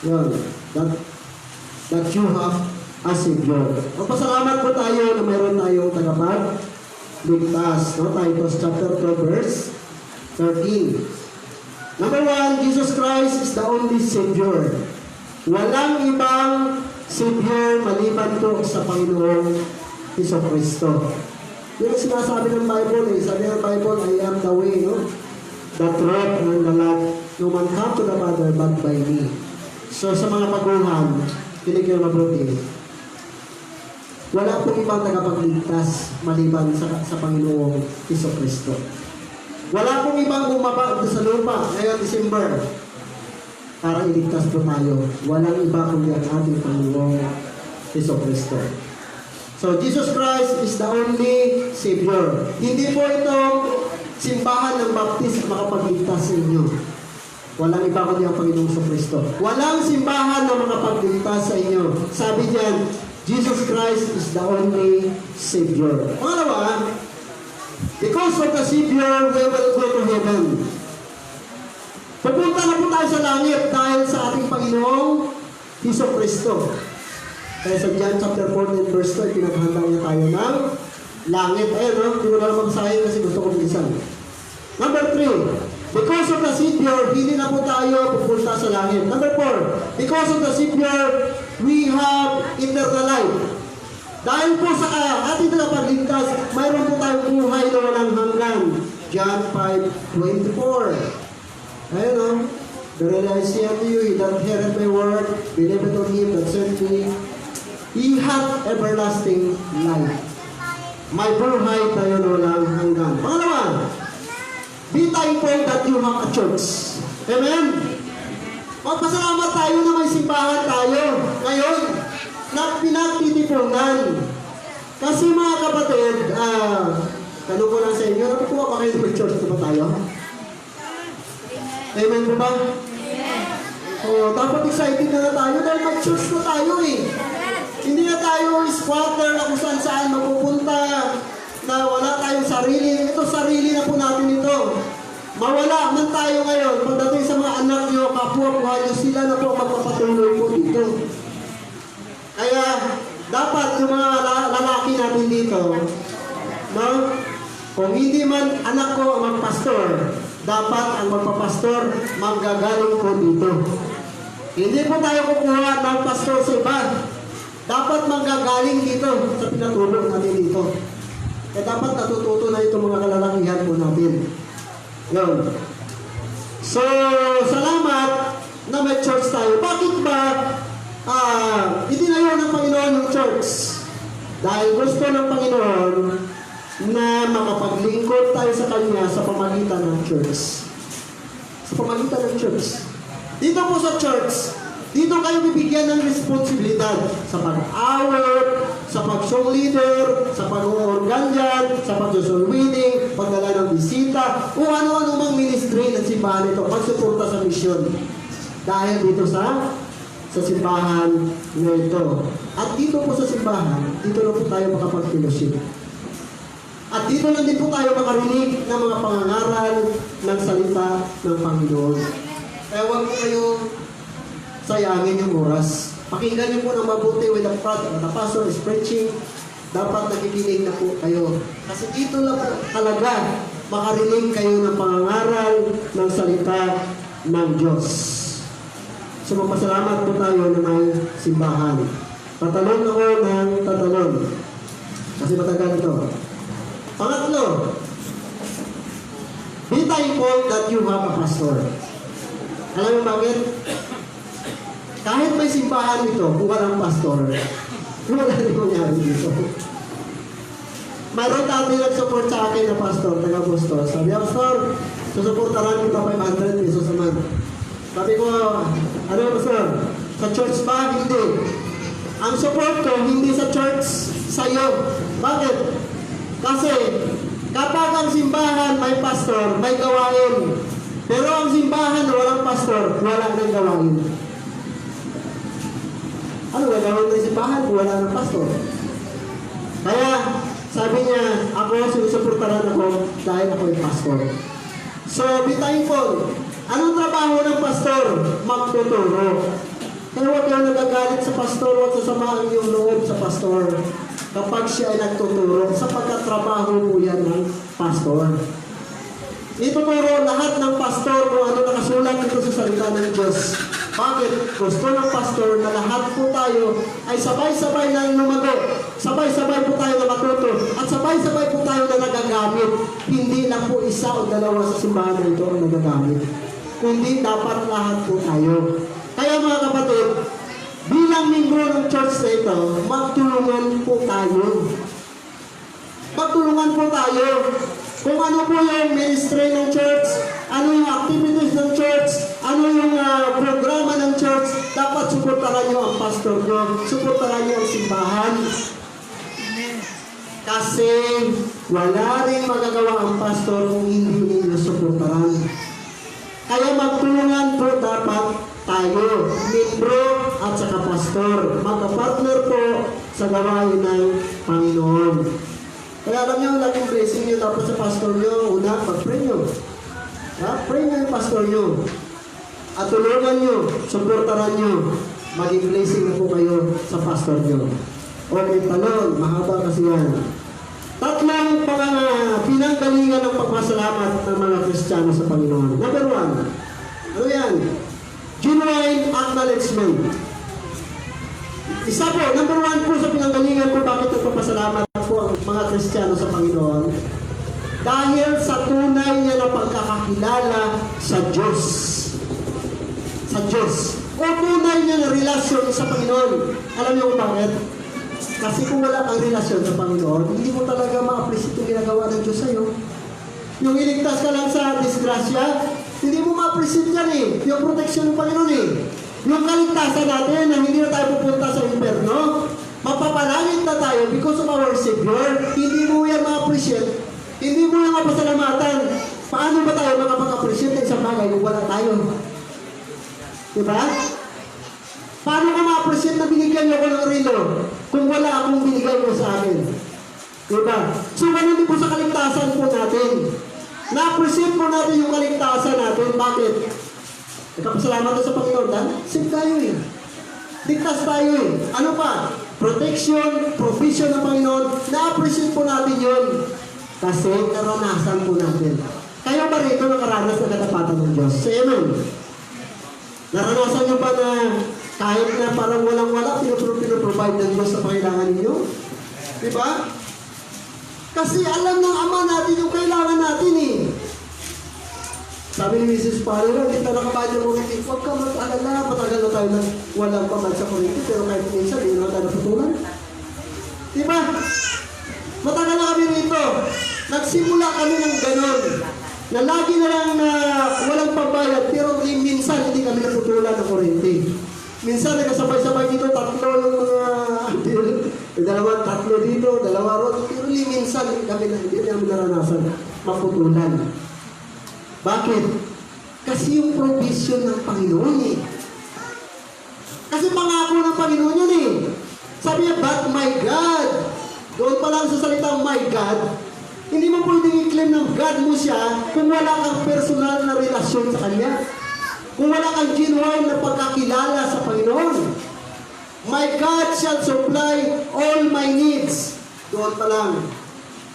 Yun. That you have a Savior. Magpasalamat po tayo na mayroon tayong tagapagligtas. No? Titus chapter 12, verse 13. Number one, Jesus Christ is the only Savior. Walang ibang Savior maliban po sa Panginoong Jesucristo. Yung sinasabi ng Bible, sabi ng Bible, I am the way, no? The truth and the life. No man come to the Father but by me. So sa mga paguhan, kinig kayo mabuti. wala pong ibang tagapagligtas maliban sa Panginoong Jesucristo. Wala pong ibang bumaba sa lupa ngayong December para iligtas po tayo. Walang iba kundi ang ating Panginoong Jesucristo. So, Jesus Christ is the only Savior. Hindi po itong simbahan ng Baptist makapagligtas sa inyo. Walang iba kundi ang Panginoong Jesucristo. Walang simbahan na makapagligtas sa inyo. Sabi diyan, Jesus Christ is the only Savior. Pangalawa, because of the Savior, we will go to heaven. Pupunta na po tayo sa langit dahil sa ating Panginoong Jesucristo. Kaya sa John chapter 14 verse 2, pinaghanda niya tayo ng langit. Ayun, no? Hindi ko na magsahin kasi gusto ko bilisan. Number 3, because of the Savior, hindi na po tayo pupunta sa langit. Number 4, because of the Savior, we have eternal life. Dahil po sa ating tagapagligtas, mayroon po tayong buhay na walang hanggan. John 5:24. Ayun, no? Verily I say unto you, he that heareth my word, believeth on him that sent me, he hath everlasting life. May buhay tayo na walang hanggan. Pangalawa, be thankful that you have a church. Amen? Magpasalamat tayo na may simbahan tayo ngayon na pinagtitipunan. Kasi mga kapatid, tanong ko lang sa inyo, nakukuha pa kayo ng church na ba tayo? Amen po ba? So, dapat excited na tayo dahil mag-church na tayo eh. Hindi na tayo squatter na kung saan mapupunta na wala tayong sarili. Ito, sarili na po natin ito. Mawala man tayo ngayon, pagdating sa mga anak nyo, kapwa-puhan nyo, sila na po magpapatuloy po dito. Kaya, dapat yung mga lalaki natin dito, no? Kung hindi man anak ko magpastor, dapat ang magpapastor manggagaling po dito. Hindi po tayo kukuha ng pastor sa iba. Dapat manggagaling dito sa pinatulong natin dito. Kaya dapat natututo na itong mga kalalakihan po natin. Yun. So, salamat na may church tayo. Bakit ba itinayo ng Panginoon yung church? Dahil gusto ng Panginoon na makapaglingkod tayo sa Kanya sa pamagitan ng church. Sa pamagitan ng church. Dito po sa church, dito kayo bibigyan ng responsibilidad sa pag-award, sa pag-song leader, sa pag-organ dyan, sa pag-soul winning, pagdala ng bisita, o ano-ano mang ministry ng simbahan ito, pagsuporta sa misyon. Dahil dito sa simbahan na ito. At dito po sa simbahan, dito lang po tayo makapag-fellowship. At dito lang din po tayo makarinig ng mga pangangaral ng salita ng Panginoon. Kaya huwag po kayo sayangin yung oras. Pakinggan niyo po ng mabuti with the pastor is preaching. Dapat nakikinig na po kayo. Kasi dito lang po talaga makarinig kayo ng pangangaral ng salita ng Diyos. So magpasalamat po tayo na may simbahan. Tatalon ako ng tatalon. Kasi matagal ito. Pangatlo, be thankful that you have a pastor. Alam mo bakit? Kahit may simbahan dito, kung walang pastor, wala rin mangyari dito. Mayroon dati nag-support sa akin na pastor, taga-pastor. Sabi, pastor, susuportaran kita 500 pesos a month. Sabi ko, ano pastor? Sa church ba? Hindi. Ang support ko, hindi sa church, sa'yo. Bakit? Kasi, kapag ang simbahan may pastor, may gawain. Pero ang simbahan na walang pastor, wala nang gawain. Ano gagawin ng simbahan kung wala ng pastor? Kaya, sabi niya, ako, sinusuportaran ako dahil ako yung pastor. So, be thankful. Anong trabaho ng pastor? Magtuturo. Kaya huwag kang nagagalit sa pastor, huwag sasamahan yung loob sa pastor kapag siya ay nagtuturo, sapagkat trabaho po yan ng pastor. Ituturo lahat ng pastor kung ano nakasulat dito sa salita ng Diyos. Bakit? Gusto ng pastor na lahat po tayo ay sabay-sabay na lumago, sabay-sabay po tayo na matuto, at sabay-sabay po tayo na nagagamit. Hindi lang po isa o dalawa sa simbahan na ito ang nagagamit. Kundi dapat lahat po tayo. Kaya mga kapatid, bilang bilang membro ng church na ito, magtulungan po tayo. Magtulungan po tayo. Kung ano po yung ministry ng church, ano yung activities ng church, ano yung programa ng church, dapat suportahan nyo ang pastor nyo, suportahan nyo ang simbahan. Kasi wala rin magagawa ang pastor kung hindi ninyo suportahan. Kaya magtulungan po dapat tayo, membro at saka pastor. Magka-partner po sa gawain ng Panginoon. Kaya alam nyo, laging blessing nyo dapat sa pastor nyo. Una, pag-pray nyo. Pray nyo yung pastor nyo. At tulungan nyo, supportaran nyo. Maging blessing na po kayo sa pastor nyo. Okay, talon. Mahaba kasi yan. Tatlong pinanggalingan ng pagpasalamat ng mga Kristiyano sa Panginoon. Number 1. Ano yan? Genuine acknowledgement. Isa po, number 1 po sa pinanggalingan ko bakit nagpapasalamat po ang mga Kristiyano sa Panginoon. Dahil sa tunay niya na pagkakakilala sa Diyos. Sa Diyos. O tunay niya na relasyon sa Panginoon. Alam niyo kung bakit? Kasi kung wala kang relasyon sa Panginoon, hindi mo talaga ma-appreciate yung ginagawa ng Diyos sa'yo. Yung iligtas ka lang sa disgrasya, hindi mo ma-appreciate yan eh. Yung protection ng Panginoon eh. Yung kaligtasan natin na hindi na tayo pupunta sa impyerno, mapapalangit na tayo because of our Savior, hindi mo yan ma-appreciate. Hindi mo yan mapasalamatan. Paano ba tayo makapag-appreciate ng isang bagay kung wala tayo? Diba? Paano ka ma-appreciate na binigyan niyo ko ng relo kung wala akong binigay mo sa akin? Diba? So, ganun din po sa kaligtasan po natin. Na-appreciate po natin yung kaligtasan natin. Bakit? Nagkapasalamat sa Panginoon dahil save tayo eh. Ligtas tayo eh. Ano pa? Protection, provision ng Panginoon. Na-appreciate po natin yun. Kasi naranasan po natin. Kayo ba rito nakaranas na katapatan ng Diyos? Say amen. Naranasan nyo ba na kahit na parang walang-wala, pinoprovide ng Diyos sa pangailangan ninyo? Diba? Kasi alam ng Ama natin yung kailangan natin eh. Sabi ni Mrs. Parero, hindi tayo nakabayad ng kuryente. Huwag ka mag-alala, matagal na tayo na walang pamad sa kuryente, pero kahit minsan, hindi naman tayo naputulan. Diba? Matagal na kami rito. Nagsimula kami ng ganon. Na lagi na lang na walang pambayad, pero minsan hindi kami naputulan ng kuryente. Minsan nagkasabay-sabay dito, tatlo yung tatlo dito, dalawa ron. Pero minsan hindi namin naranasan maputulan. Bakit? Kasi yung provision ng Panginoon eh. Kasi pangako ng Panginoon yun eh. Sabi niya, but my God. Doon pa lang sa salitang my God, hindi mo pwedeng i-claim ng God mo siya kung wala kang personal na relasyon sa Kanya. Kung wala kang genuine na pagkakilala sa Panginoon. My God shall supply all my needs. Doon pa lang.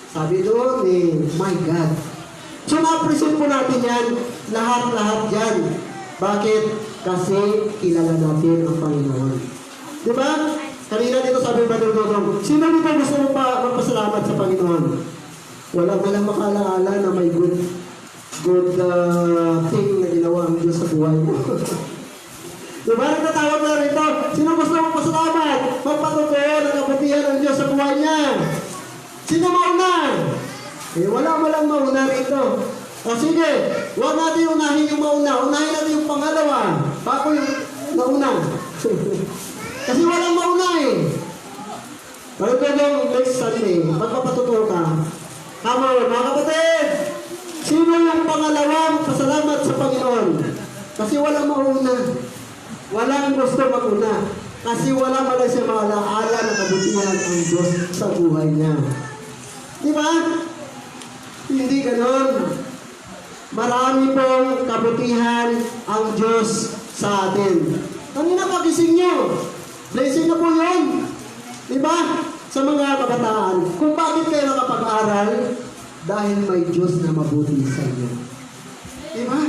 Sabi doon eh, my God. So na-appreciate po natin yan, lahat-lahat yan. Bakit? Kasi kilala natin ang Panginoon. Diba? Kanina dito sabi Brother Dodong, sino dito gusto mo pa magpasalamat sa Panginoon? Wala ba lang makalaala na may good thing na ginawa ang Diyos sa buhay mo? Diba? Nagtatawag na rito, sino gusto mo magpasalamat? Magpatutuo ng kabutihan ng Diyos sa buhay niya. Sino mauna? Eh, wala mauna rito. O sige, huwag natin unahin yung mauna. Unahin natin yung pangalawa. Bago yung nauna. Kasi walang mauna eh. Pero kung next Sunday, magpapatutuo ka. Come on, mga kapatid! Sino yung pangalawang pasalamat sa Panginoon? Kasi walang mauna. Walang gusto mauna. Kasi wala man siya maalaala na kabutihan ang Diyos sa buhay niya. Di ba? Hindi ganon. Marami pong kabutihan ang Diyos sa atin. Kanina pagising nyo. Blessing na po yun. Diba? Sa mga kabataan. Kung bakit kayo nakapag-aral, dahil may Diyos na mabuti sa inyo. Diba?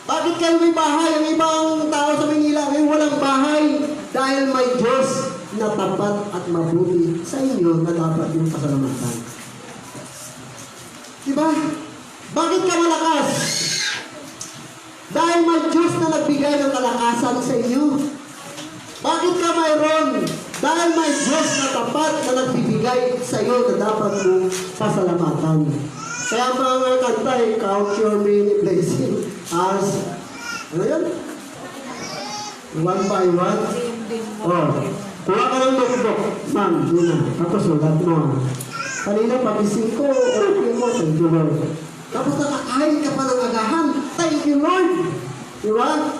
Bakit kayo may bahay? Ang ibang tao sa Manila ay walang bahay. Dahil may Diyos na tapat at mabuti sa inyo na dapat yung pasalamatan. Diba? Bakit ka malakas? Dahil may Diyos na nagbigay ng kalakasan sa inyo. Bakit ka mayroon? Dahil may Diyos na tapat na nagbibigay sa iyo na dapat mong pasalamatan. Kaya mga kanta, count your many blessings as, ano yan? One by one. Oh, kuha ka ng notebook. Ma'am, yun na. Tapos sulat mo. Kanina pagising ko, okay mo, thank you Lord. Tapos nakakain ka pa ng agahan, thank you Lord. Diba?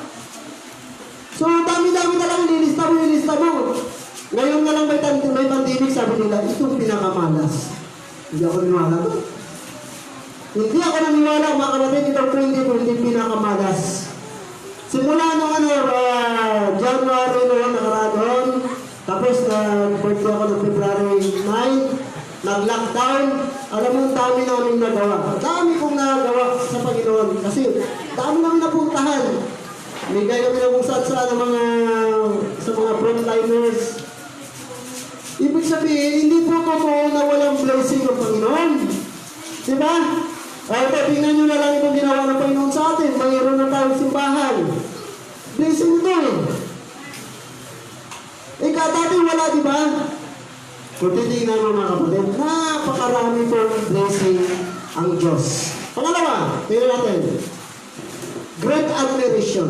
So, dami-dami na lang nilista mo. Ngayon na lang may pandemic, sabi nila, itong pinakamalas. Hindi ako naniwala to. Hindi ako naniwala, mga kapatid, itong 2020 pinakamalas. Simula nung January noon, nakaraan, tapos birthday ako ng February 9, nag-lockdown, alam mo, dami namin nagawa. Dami kong nagawa sa Panginoon. Kasi dami namin napuntahan. May gaya kami ng usat sa mga frontliners. Ibig sabihin, hindi po totoo na walang blessing ng Panginoon. Diba? Ito, tingnan nyo na lang itong ginawa ng Panginoon sa atin. Mayroon na tayong simbahan. Blessing ito eh. Dati wala, diba? Kung titignan mo mga kapatid, napakarami pong blessing ang Diyos. Pangalawa, tingnan natin. Great admiration.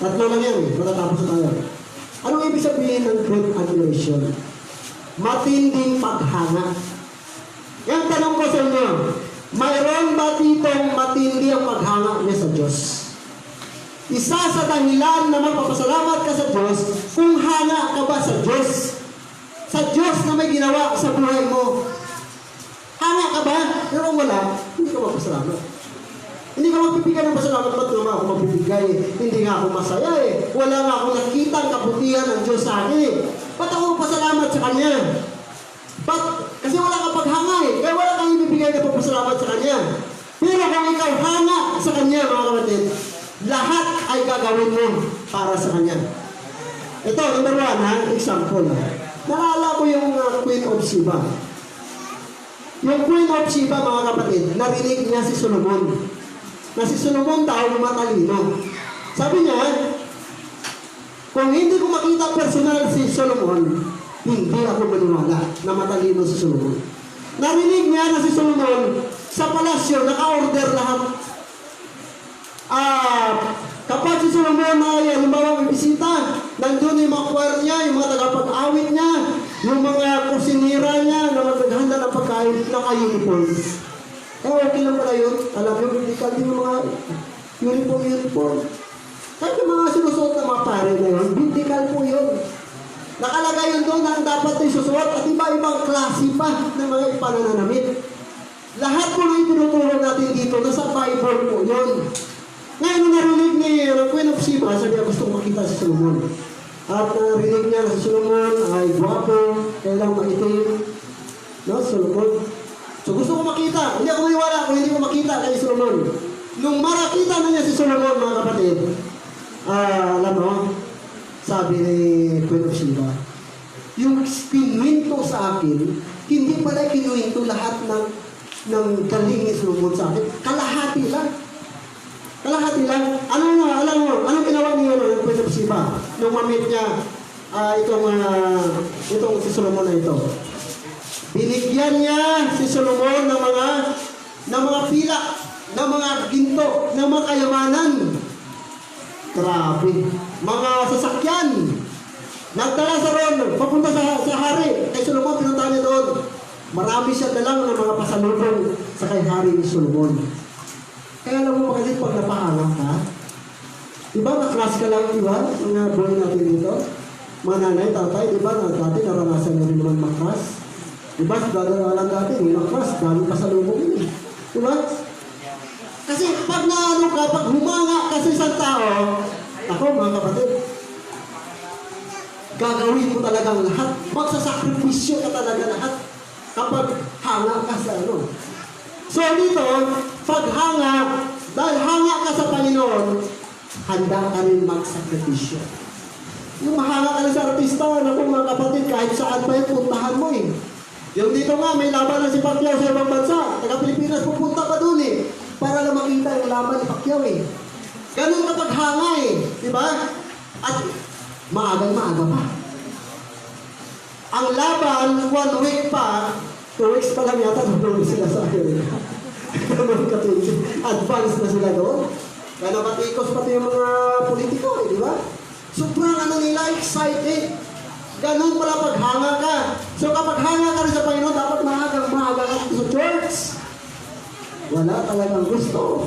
Tatlo lang yan eh, matatapos tayo. Anong ibig sabihin ng great admiration? Matinding paghanga. Yung tanong ko sa inyo, mayroon ba ditong matindi ang paghanga niya sa Diyos? Isa sa dahilan na magpapasalamat ka sa Diyos kung hanga ka ba sa Diyos. Sa Diyos na may ginawa sa buhay mo. Hanga ka ba? Pero kung wala, hindi ka magpasalamat. Hindi ka magbibigay ng pasalamat. Ba't naman ako magbibigay? Hindi nga ako masaya eh. Wala nga ako nakita ang kabutihan ng Diyos sa akin eh. Ba't ako pasalamat sa Kanya? Ba't? Kasi wala kang paghanga eh. Kaya wala kang ibibigay na pagpasalamat sa Kanya. Pero kung ikaw hanga sa Kanya, mga kapatid, lahat ay gagawin mo para sa Kanya. Ito, number 1 ha, example. Naalala ko yung Queen of Sheba. Yung Queen of Sheba, mga kapatid, narinig niya si Solomon. Na si Solomon daw matalino. Sabi niya, kung hindi ko makita personal si Solomon, hindi ako maniwala na matalino si Solomon. Narinig niya na si Solomon sa palasyo, naka-order lahat. Kapag si Solomon ay halimbawa may bisita, nandun yung mga choir niya, yung mga tagapag-awit niya, yung mga kusinira niya na maghanda ng pagkain, naka-uniform. Okay lang pala yun. Alam nyo, biblical din yung mga uniform. Kahit yung mga sinusuot na mga pare na yun, biblical po yun. Nakalagay yun doon na dapat yung susuot at iba-ibang klase pa ng mga ipananamit. Lahat po na itinuturo natin dito, nasa Bible po yun. Ngayon, narinig ni Queen of Sheba, sabi niya gusto makita si Solomon. At narinig niya na si Solomon ay guwapo, kailang maitim. No, Solomon. So gusto ko makita. Hindi ako maniwala kung hindi ko makita kay Solomon. Nung marakita na niya si Solomon, mga kapatid, alam mo, sabi ni Queen of Sheba, yung kinuwento sa akin, hindi pala kinuwento lahat ng galing ni Solomon sa akin. Kalahati lang. Kalahati lang. Anong ginawa niya ng Queen of Sheba? Nung mamit niya itong si Solomon na ito. Binigyan niya si Solomon ng mga pilak, ng mga ginto, ng mga kayamanan. Grabe. Mga sasakyan. Nagdala sa ron, papunta sa hari. Kay Solomon, pinunta niya doon. Marami siya dalang ng mga pasalubong sa kay hari ni Solomon. Kaya alam mo kasi pag napahanap ka, diba na-class ka lang, diba? Mga boy natin dito. Mga nanay, tatay, diba? Dati naranasan na rin naman maklas. Diba? Dadalang dati, may maklas, dami pasalubong yun. Diba? Kasi pag pag humanga ka sa isang tao, ako mga kapatid, gagawin mo talagang lahat. Magsasakripisyo ka talaga lahat kapag hanga ka sa ano. So dito, pag hanga, dahil hanga ka sa Panginoon, handa ka rin magsakripisyo. Yung mahanga ka na sa artista, naku mga kapatid, kahit saan pa yun, puntahan mo eh. Yung dito nga, may laban na si Pacquiao sa ibang bansa. Taga-Pilipinas, pupunta pa dun eh. Para lang makita yung laban ni Pacquiao eh. Ganun kapag hanga eh. Diba? At maaga pa. Ang laban, 1 week pa, 2 weeks pa lang yata, tulungan sila sa akin. Advance na sila doon. Kaya nakatikos pati yung mga politiko, di ba? Sobrang nila, excited. Ganun pala paghanga ka. So kapag hanga ka rin sa Panginoon, dapat maaga ka sa church. Wala talagang gusto.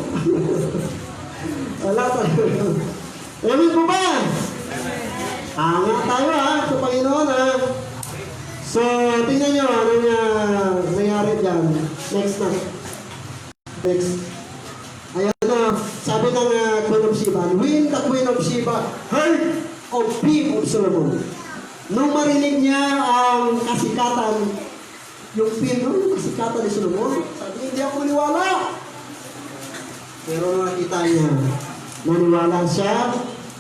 Wala talagang. Amen po ba? Hanga tayo sa Panginoon So, tingnan nyo, ano nangyari dyan. Next. Ayan na, sabi ng Queen of Sheba, when the Queen of Sheba heard of him of Solomon, nung marinig niya ang kasikatan, yung kasikatan ni Solomon, sabi niya, hindi ako maniwala. Pero nakita niya, naniwala siya,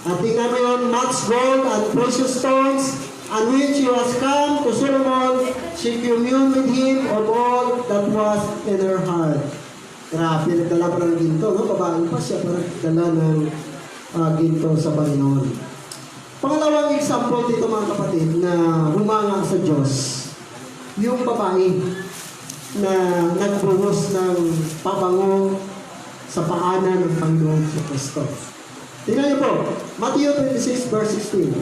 at tingnan mo yun, much gold and precious stones, and when she was come to Solomon, she communed with him of all that was in her heart. Grabe, nagdala pa ng ginto, no? Babae pa siya, parang nagdala ng ginto sa Panginoon. Pangalawang example dito mga kapatid na humanga sa Diyos, yung babae na nagbuhos ng pabango sa paanan ng Panginoon sa Kristo. Tingnan niyo po, Matthew 26 verse 16.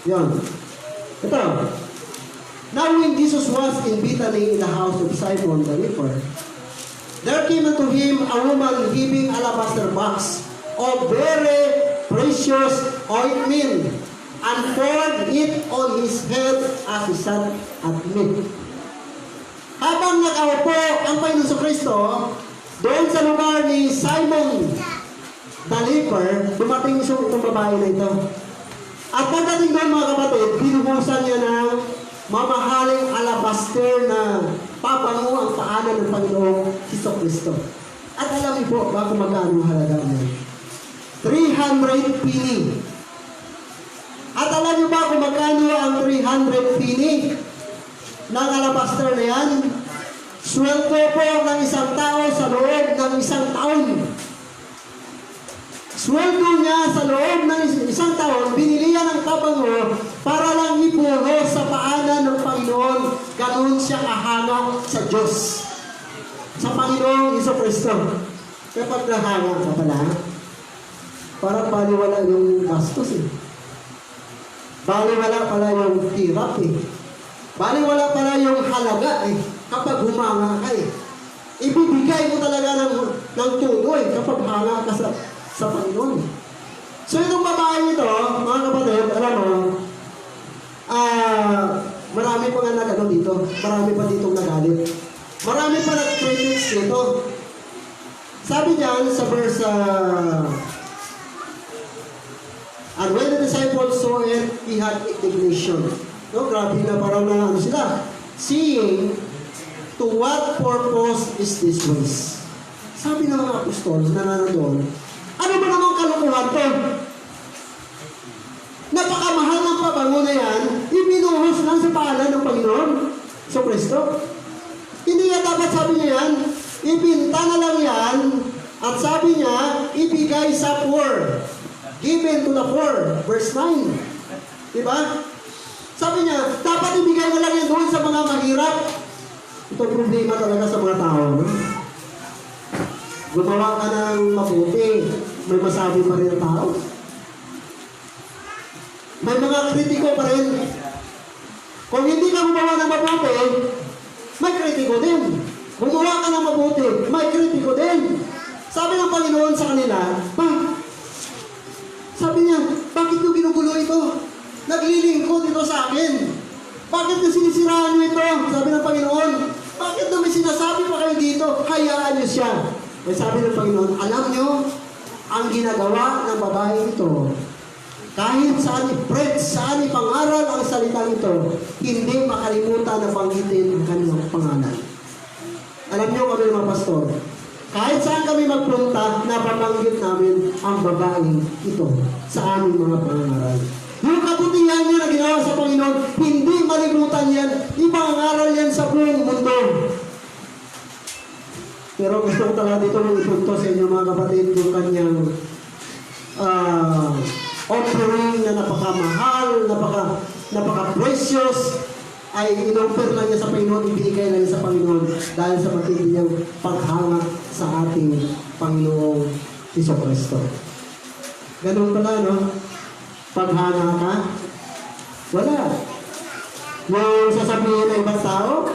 Yan. Ito. Now when Jesus was in Bethany in the house of Simon the leper, there came unto him a woman giving alabaster box of very precious ointment, and poured it on his head as he sat at meat. Habang nakaupo ang Panginoon sa Kristo, doon sa lugar ni Simon the leper, dumating itong babae na ito. At pagdating doon mga kapatid, binubusan niya ng mamahaling alabaster na pabango ang paanan ng Panginoong Kristo. At alam niyo po, bago magkano halaga niya? 300 penny. At alam niyo ba kung magkano ang 300 penny ng alabaster na yan? Sweldo po ng isang tao sa loob ng isang taon. Sweldo niya sa loob ng isang taon, binili niya ng pabango para lang ipuno sa paanan ng Panginoon. Ganun siya kahanga sa Diyos. Sa Panginoong Kristo. Kapag nahanga ka pala, parang baliwala yung gastos Baliwala pala yung hirap Baliwala pala yung halaga kapag humanga ka Ibibigay mo talaga ng todo kapag hanga ka sa Panginoon. So itong babae ito, mga kapatid, alam mo, marami pa nga nagano dito, marami pa ditong nagalit. Marami pa nag-critics dito. Sabi diyan sa verse, and when the disciples saw it, he had indignation. No, grabe na parang na sila. Seeing to what purpose is this waste? Sabi ng mga apostol na nanonood, ano ba namang kalukuhan to? Napakamahal ng pabango na yan, ibinuhos lang sa paanan ng Panginoon sa Kristo. Hindi niya dapat sabi niya yan, ibinta na lang yan, at sabi niya, ibigay sa poor. Given to the poor. Verse 9. Diba? Sabi niya, dapat ibigay na lang yan doon sa mga mahirap. Ito problema talaga sa mga tao. No? Gumawa ka ng mabuti, may masabi pa rin ang tao. May mga kritiko pa rin. Kung hindi ka gumawa ng mabuti, may kritiko din. Gumawa ka ng mabuti, may kritiko din. Sabi ng Panginoon sa kanila, sabi niya, bakit nyo ginugulo ito? Naglilingkod ito sa akin. Bakit nyo sinisiraan nyo ito? Sabi ng Panginoon, bakit na may sinasabi pa kayo dito? Hayaan nyo siya. May sabi ng Panginoon, alam nyo, ang ginagawa ng babae ito, kahit saan saan ipangaral ang salita nito, hindi makalimutan na banggitin ang kanyang pangalan. Alam nyo kami mga pastor, kahit saan kami magpunta, napabanggit namin ang babae ito sa aming mga pangaral. Yung kabutihan niya na ginawa sa Panginoon, hindi malimutan yan, ipangaral yan sa buong mundo. Pero gusto ko talaga dito ng ipunto sa inyo mga kapatid yung kanyang offering na napakamahal, napaka-precious, ay inoffer lang niya sa Panginoon, ibinigay lang niya sa Panginoon dahil sa matindi niyang paghanga sa ating Panginoong Jesucristo. Ganun pala, no? Paghanga ka, wala. Yung sasabihin ng ibang tao,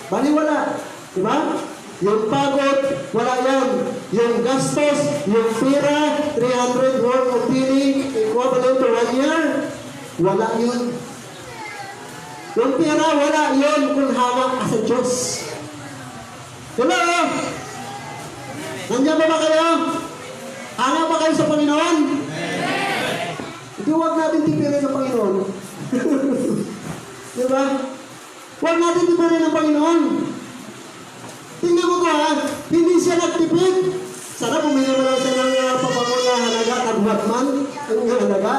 baliwala. Diba? Yung pagod, wala yan. Yung gastos, yung pira, 300 worth of billing, equivalent to 1 year, wala yun. Yung pira, wala yun kung hawak ka sa Diyos. Hello? Nandiyan ba kayo? Hanga ba kayo sa Panginoon? Hindi, huwag natin tipirin ng Panginoon. Diba? Huwag natin tipirin ng Panginoon. Tingnan mo ko ha, hindi siya nagtipid. Sana bumili mo lang siya ng pabango na halaga, tagwat man, ang halaga.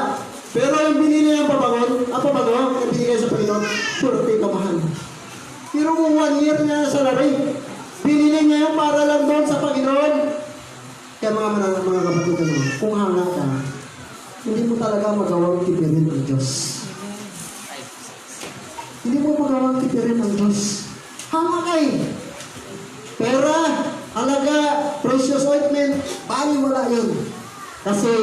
Pero yung binili ng pabango, na binigay sa Panginoon, surti ka mahal. Pero 1 year niya sa salary, binili niya yung para lang doon sa Panginoon. Kaya mga kapatid, kung hanga ka, hindi mo talaga magawang tipirin ang Diyos. Hindi mo magawang tipirin ang Diyos. Hanga kayo. Pera, halaga, precious ointment, wala yun. Kasi,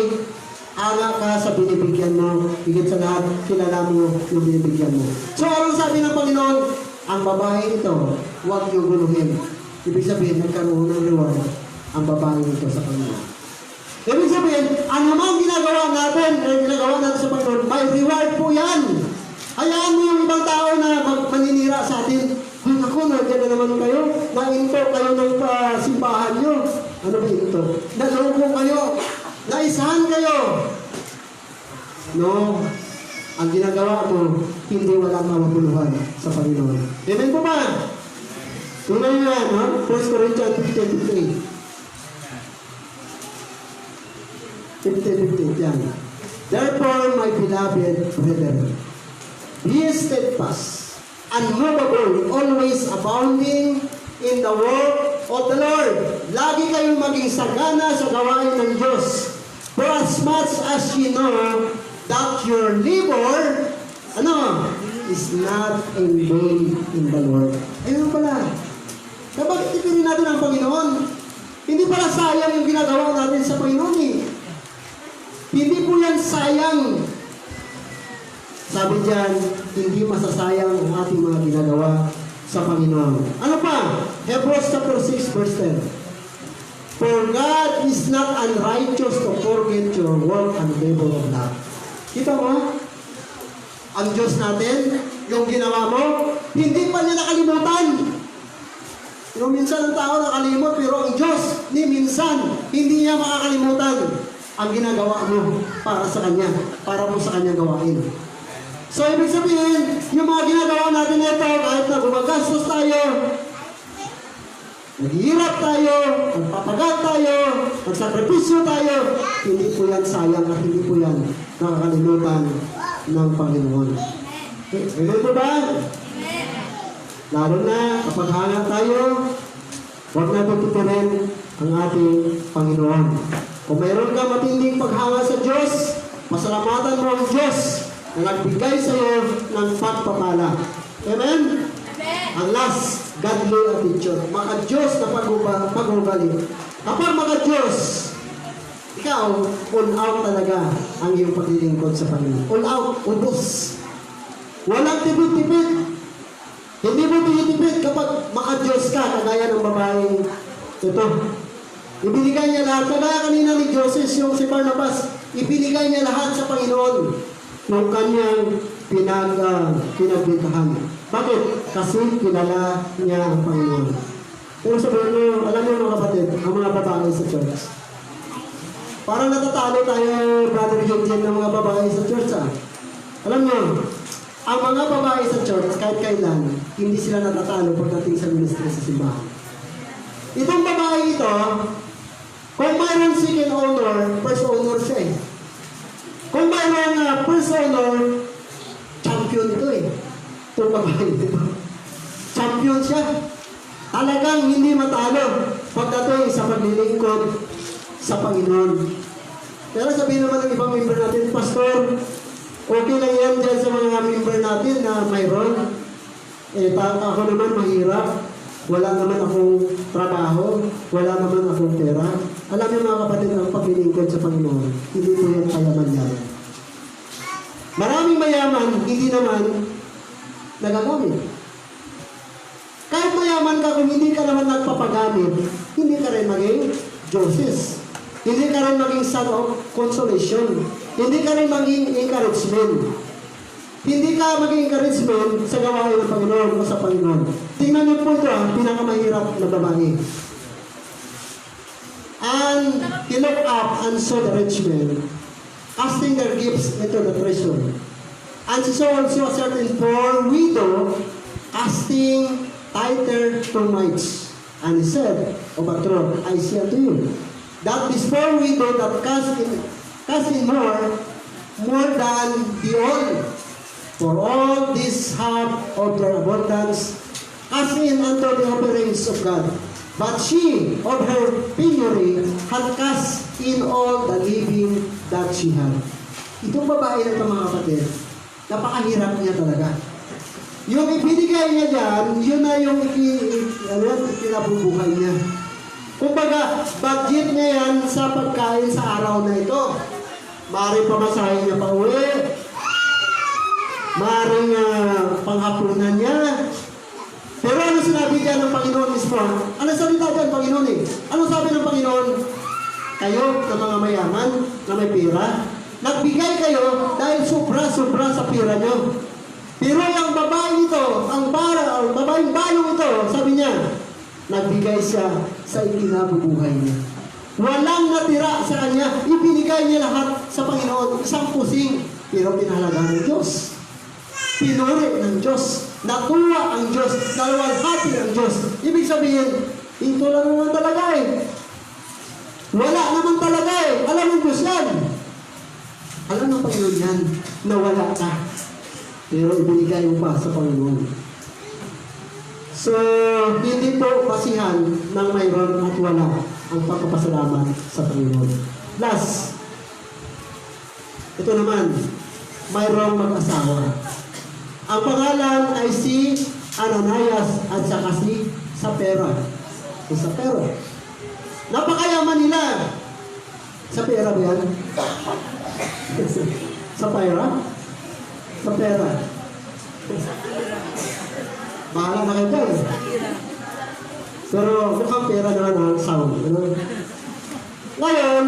hanga ka sa binibigyan mo, higit sa lahat, kilala mo yung binibigyan mo. So, anong sabi ng Panginoon? Ang babae ito, huwag niyo guluhin. Ibig sabihin, nagkaroon ng reward ang babae ito sa Panginoon. Ibig sabihin, ano mang ginagawa natin sa Panginoon, may reward po yan. Hayaan mo yung ibang tao na maninira sa atin. Ay, naku, nandiyan na naman kayo. Nainto kayo ng simbahan nyo. Ano ba ito? Naloko kayo. Naisahan kayo. No. Ang ginagawa mo, hindi walang mawaguluhan sa Panginoon. Amen po ba? Tunay nyo yan, ha? 1 Corinthians 15:15. Yan. Therefore, my beloved brethren, be steadfast, unmovable, always abounding in the work of the Lord. Lagi kayong maging sagana sa gawain ng Diyos. For as much as you know that your labor, is not in vain in the Lord. Ayun pala. Kapag tipirin natin ang Panginoon, hindi pala sayang yung ginagawa natin sa Panginoon eh. Hindi po yan sayang. Sabi diyan, hindi masasayang ang ating mga ginagawa sa Panginoon. Ano pa? Hebrews chapter 6 verse 10. For God is not unrighteous to forget your work and labor of love. Kita mo? Ang Diyos natin, yung ginawa mo, hindi pa niya nakalimutan. Yung minsan ang tao nakalimot, pero ang Diyos, ni minsan, hindi niya makakalimutan ang ginagawa mo para sa Kanya, para mo sa Kanya gawain. So, ibig sabihin, yung mga ginagawa natin ito, kahit na gumagastos tayo, naghihirap tayo, nagpapagat tayo, nagsakripisyo tayo, hindi po yan sayang at hindi po yan nakakalimutan ng Panginoon. Amen po ba? Lalo na kapag hanga tayo, huwag natin tutunin ang ating Panginoon. Kung mayroon ka matinding paghanga sa Diyos, pasalamatan mo ang Diyos na nagbigay sa iyo ng pagpapala. Amen? Ang last, godly attitude. Maka-Diyos na pag-ugali. Kapag maka-Diyos, ikaw, all out talaga ang iyong paglilingkod sa Panginoon. All out, ubos. Walang tipid-tipid. Hindi mo tinitipid kapag maka-Diyos ka, kagaya ng babaeng ito. Ibinigay niya lahat. Kagaya kanina ni Joseph, yung si Barnabas, ibinigay niya lahat sa Panginoon ng kanyang pinagbitahan. Bakit? Kasi kilala niya ang Panginoon. Pero sabihin mo, alam niyo mga kapatid, ang mga babae sa church. Parang natatalo tayo, Brother Eugene, ng mga babae sa church. Alam niyo, ang mga babae sa church, kahit kailan, hindi sila natatalo pagdating sa ministry sa simbahan. Itong babae ito, kung mayroon second honor, first honor siya eh. Kung mayroon first honor, champion ito eh. Itong babae ito. Champion siya. Talagang hindi matalo pagdating sa paglilingkod sa Panginoon. Pero sabihin naman ng ibang member natin, Pastor, okay lang yan dyan sa mga member natin na mayroon. Ako naman mahirap. Wala naman akong trabaho. Wala naman akong pera. Alam niyo mga kapatid, ang paglilingkod sa Panginoon, hindi po yan kayaman yan. Maraming mayaman, hindi naman nagagamit. Kahit mayaman ka, kung hindi ka naman nagpapagamit, hindi ka rin maging Joses. Hindi ka rin maging son of consolation. Hindi ka rin maging encouragement. Hindi ka maging encouragement sa gawain ng Panginoon o sa Panginoon. Tingnan niyo po ito ang pinakamahirap na babae. And he looked up and saw the rich men, casting their gifts into the treasure. And she saw also a certain poor widow casting tither to mites. And he said, of a truth, I say unto you, that this poor widow that cast in more than the all, for all this have of their abundance, cast in unto the offerings of God. But she, of her penury, had cast in all the living that she had. Itong babae na ito mga kapatid, napakahirap niya talaga. Yung ibinigay niya dyan, yun na yung pinabubuhay niya. Kumbaga, budget niya yan sa pagkain sa araw na ito. Maaaring pamasahin niya pa uwi. Maaaring panghapunan niya. Pero ano sinabi dyan ng Panginoon mismo? Ano salita dyan, Panginoon eh? Ano sabi ng Panginoon? Kayo na mga mayaman, na may pera, nagbigay kayo dahil sobra-sobra sa pera nyo. Pero ang babae ito, ang babaeng balong ito, sabi niya, nagbigay siya sa ikinabubuhay niya. Walang natira sa kanya, ibinigay niya lahat sa Panginoon, isang pusing, pero pinahalagaan ng Diyos. Pinuri ng Diyos, nakuha ang Diyos, naluwalhati ang Diyos. Ibig sabihin, ito lang naman talaga eh. Wala naman talaga eh. Alam ng Diyos yan. Alam ng Panginoon yan, na wala ka. Pero ibinigay mo pa sa Panginoon. So, hindi po basihan ng mayroon at wala ang pagpapasalamat sa Panginoon. Last, ito naman, mayroong mag-asawa. Ang pangalan ay si Ananias at saka si Sapphira. Si Sapphira. Napakayaman nila. Sapphira ba yan? Sapphira? Sapphira. Bahala na kayo dyan. Pero mukhang pera naman ang sound. Ngayon,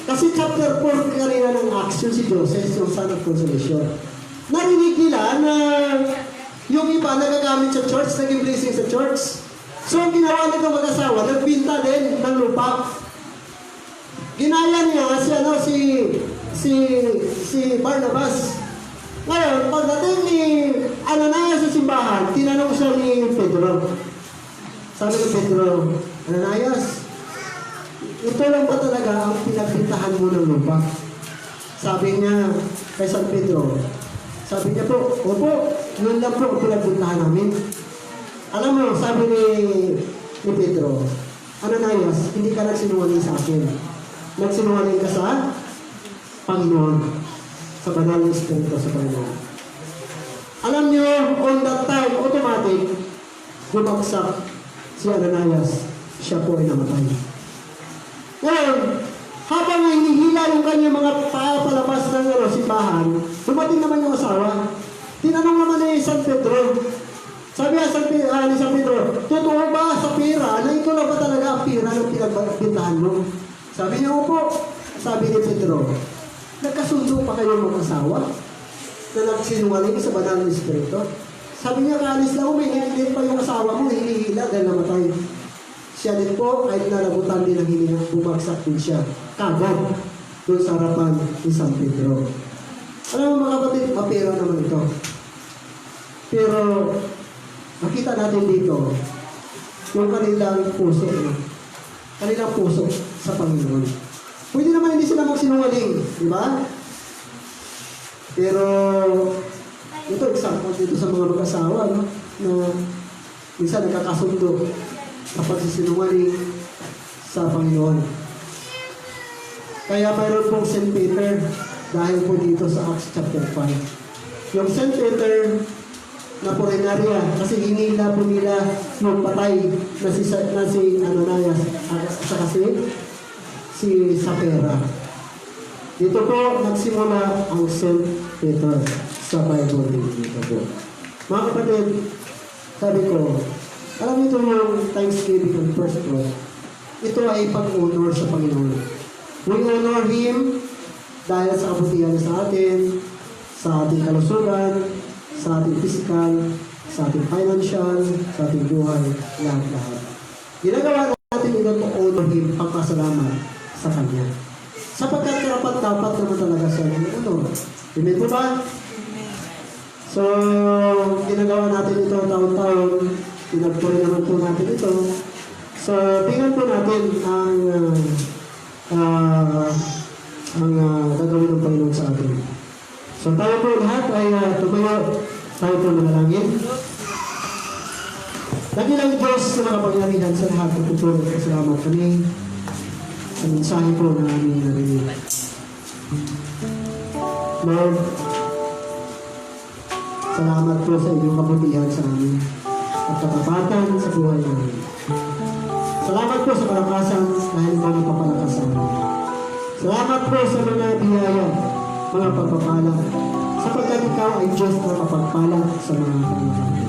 kasi chapter 4 kanina ng Acts yun si Joseph, yung son of consolation. Narinig nila na yung iba nagagamit sa church, naging blessing sa church. So, ang ginawa nito mag-asawa, nagbinta din ng lupa. Ginaya niya si Barnabas. Ngayon, pagdating ni Ananias sa simbahan, tinanong siya ni Pedro. Sabi ni Pedro, Ananias, ito lang ba talaga ang pinagbintahan mo ng lupa? Sabi niya kay San Pedro, sabi niya po, opo, yun lang po ang pinagbintahan namin. Alam mo, sabi ni Pedro, Ananias, hindi ka nagsinungaling sa akin. Nagsinungaling ka sa Panginoon, sa banal na Espiritu sa Panginoon. Alam niyo, on that time, automatic, bumagsak si Ananias, siya po ay namatay. Ngayon, habang hinihila yung kanyang mga palabas ng simbahan, dumating naman yung asawa. Tinanong naman ni San Pedro. Sabi ni San Pedro, totoo ba sa pera na ito na ba talaga ang pera ng pinagbintahan mo? Sabi niya, opo. Sabi ni Pedro, nagkasundo pa kayo mag-asawa na nagsinungaling sa banal na Espiritu? Sabi niya, kaalis lang, umihinilin pa yung asawa mo, hinihila dahil namatay. Siya din po ay nalabutan din ng hininga, bumagsak din siya. Kagad doon sa harapan ni San Pedro. Alam mo mga kapatid, mapera naman ito. Pero makita natin dito yung kanilang puso. Kanilang puso sa Panginoon. Pwede naman hindi sila magsinungaling, di ba? Pero ito, example dito sa mga mag-asawa, no? Na minsan nagkakasundo kapag sisinungaling sa Panginoon. Kaya mayroon pong St. Peter dahil po dito sa Acts chapter 5. Yung St. Peter na Purinarya, kasi hinila po nila yung patay na si Ananias at saka si Sapphira. Dito po nagsimula ang St. Peter sa Bible dito po. Mga kapatid, sabi ko, alam niyo ito yung Thanksgiving on first fruit. Ito ay pag-honor sa Panginoon. We honor Him dahil sa kabutihan niya sa atin, sa ating kalusugan, sa ating physical, sa ating financial, sa ating buhay, lahat-lahat. Ginagawa natin ito to honor Him, pagpasalamat sa Kanya. Sapagkat dapat naman talaga sa ano. Amen po ba? So, ginagawa natin ito taon-taon, pinagpuri naman po natin ito. So, tingnan po natin ang gagawin ng Panginoon sa atin. So, tayo po lahat ay tumayo, tayo po manalangin. Nagilang Diyos na makapangyarihan sa lahat ng tutulong at salamat kami sa mensahe po na aming narinig. Lord, salamat po sa inyong kabutihan sa amin at katapatan sa buhay namin. Salamat po sa kalakasan dahil ikaw nagpapalakas sa amin. Salamat po sa mga biyaya, mga pagpapala, sapagkat ikaw ay Diyos na mapagpala sa mga pangalaman.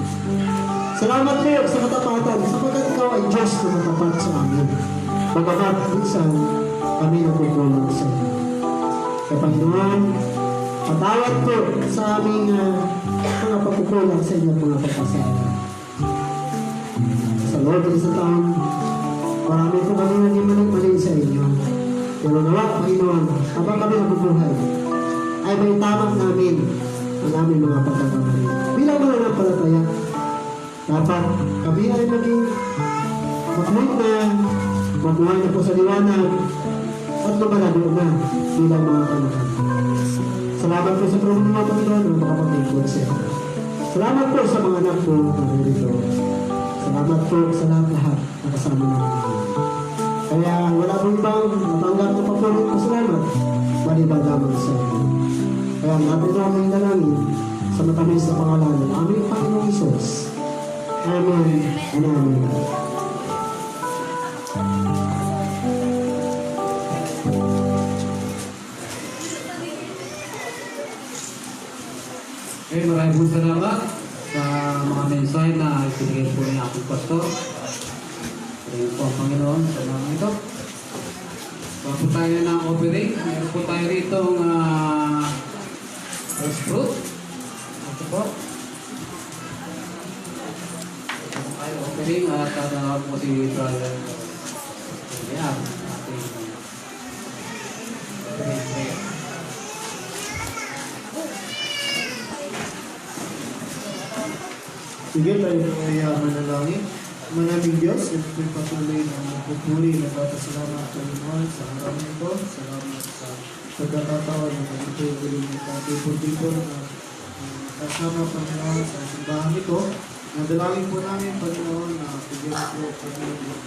Salamat po sa katapatan, sapagkat ikaw ay Diyos na matapat sa amin. Bagamat minsan kami nagkukulang sa iyo. Kaya Panginoon, patawad po sa aming mga pagkukulang sa inyong mga pagkasala. Sa Lord ng isang taon, marami po kami naging mali sa inyo. Pero nawa, Panginoon, habang kami nabubuhay, ay may tamak namin ang aming mga pagkakamali. Bilang mga napalataya, dapat kami ay maging makulit na, mabuhay na po sa liwanag, at lumalado na bilang mga kanakan. Salamat po sa trono ng mga Panginoon na makapagtungkol sa iyo. Salamat po sa mga anak po na narito. Salamat po sa lahat-lahat na kasama namin. Kaya wala po ibang natanggap na papulit po salamat, maliban lamang sa iyo. Kaya natin namin dalangin sa matamis na pangalan ng aming Panginoong Isus. Amen and amen. Okay, maraming po salamat sa mga mensahe na ibigay po ni ating pastor. Pagkain po ang Panginoon sa mga ito. Bago tayo ng offering, meron po tayo rito first fruit. Ito po. Ito tayo offering at tatawag po si Brother. Ayan, ating prayer. Sige, tayo po ay manalangin. Maraming Diyos, ito po'y patuloy na magpupuri na papasalamat Panginoon sa araw nito. Salamat sa pagkakataon na magpupuri ng tipo na kasama Panginoon sa simbahan ito. Nadalangin po namin Panginoon na bigyan po Panginoon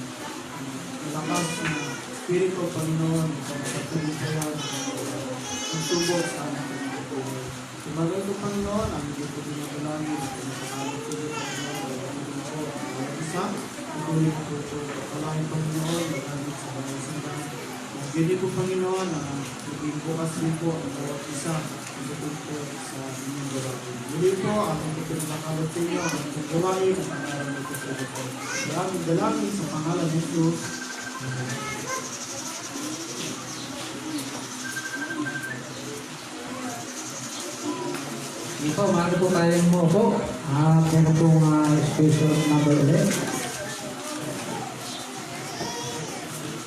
malakas na Espiritu Panginoon sa patuloy kaya ng subok sa aming Panginoon. Sumagal ko Panginoon, ang hindi po dinadalangin at pinapakalit ko isa, ituloy ko po palahin Panginoon, magamit sa mga simbahan. Ganyan po Panginoon, maging bukas din po ang bawat isa, ituloy po sa inyong gawain. Muli po, ang pinapakalit sa inyo, ang inyong gawain, ang pangalan ng Kristo po. Maraming dalangin sa pangalan ng Diyos. Ito, maaari po tayong umupo. Meron pong special number ulit.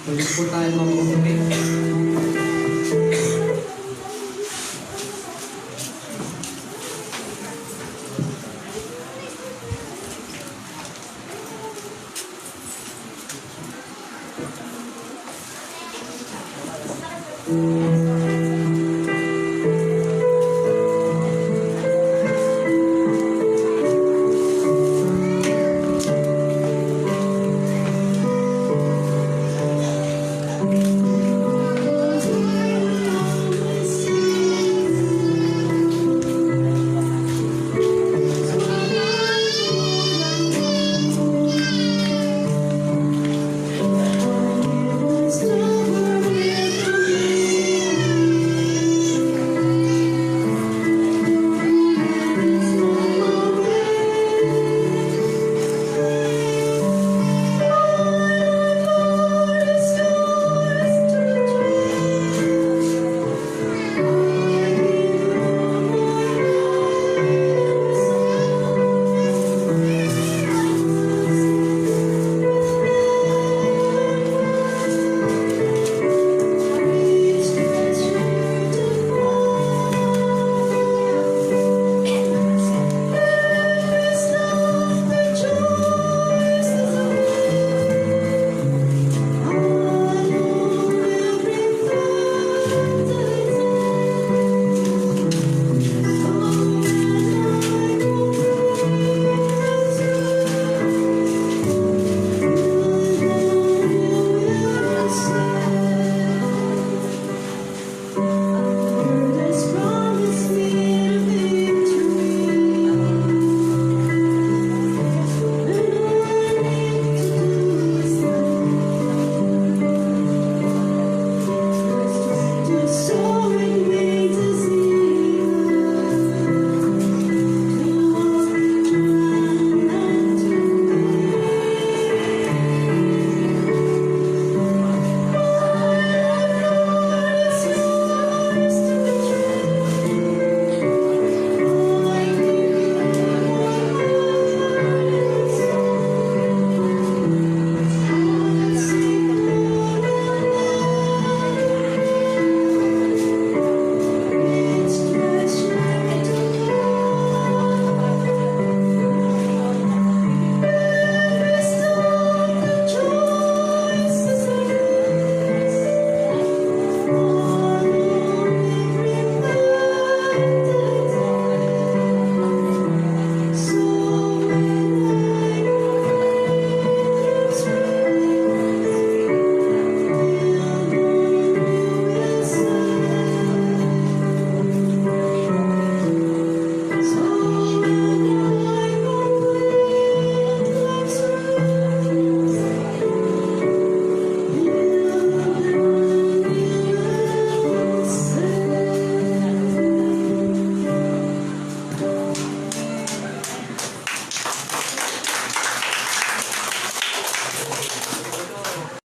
Pwede po tayo mag-uuming.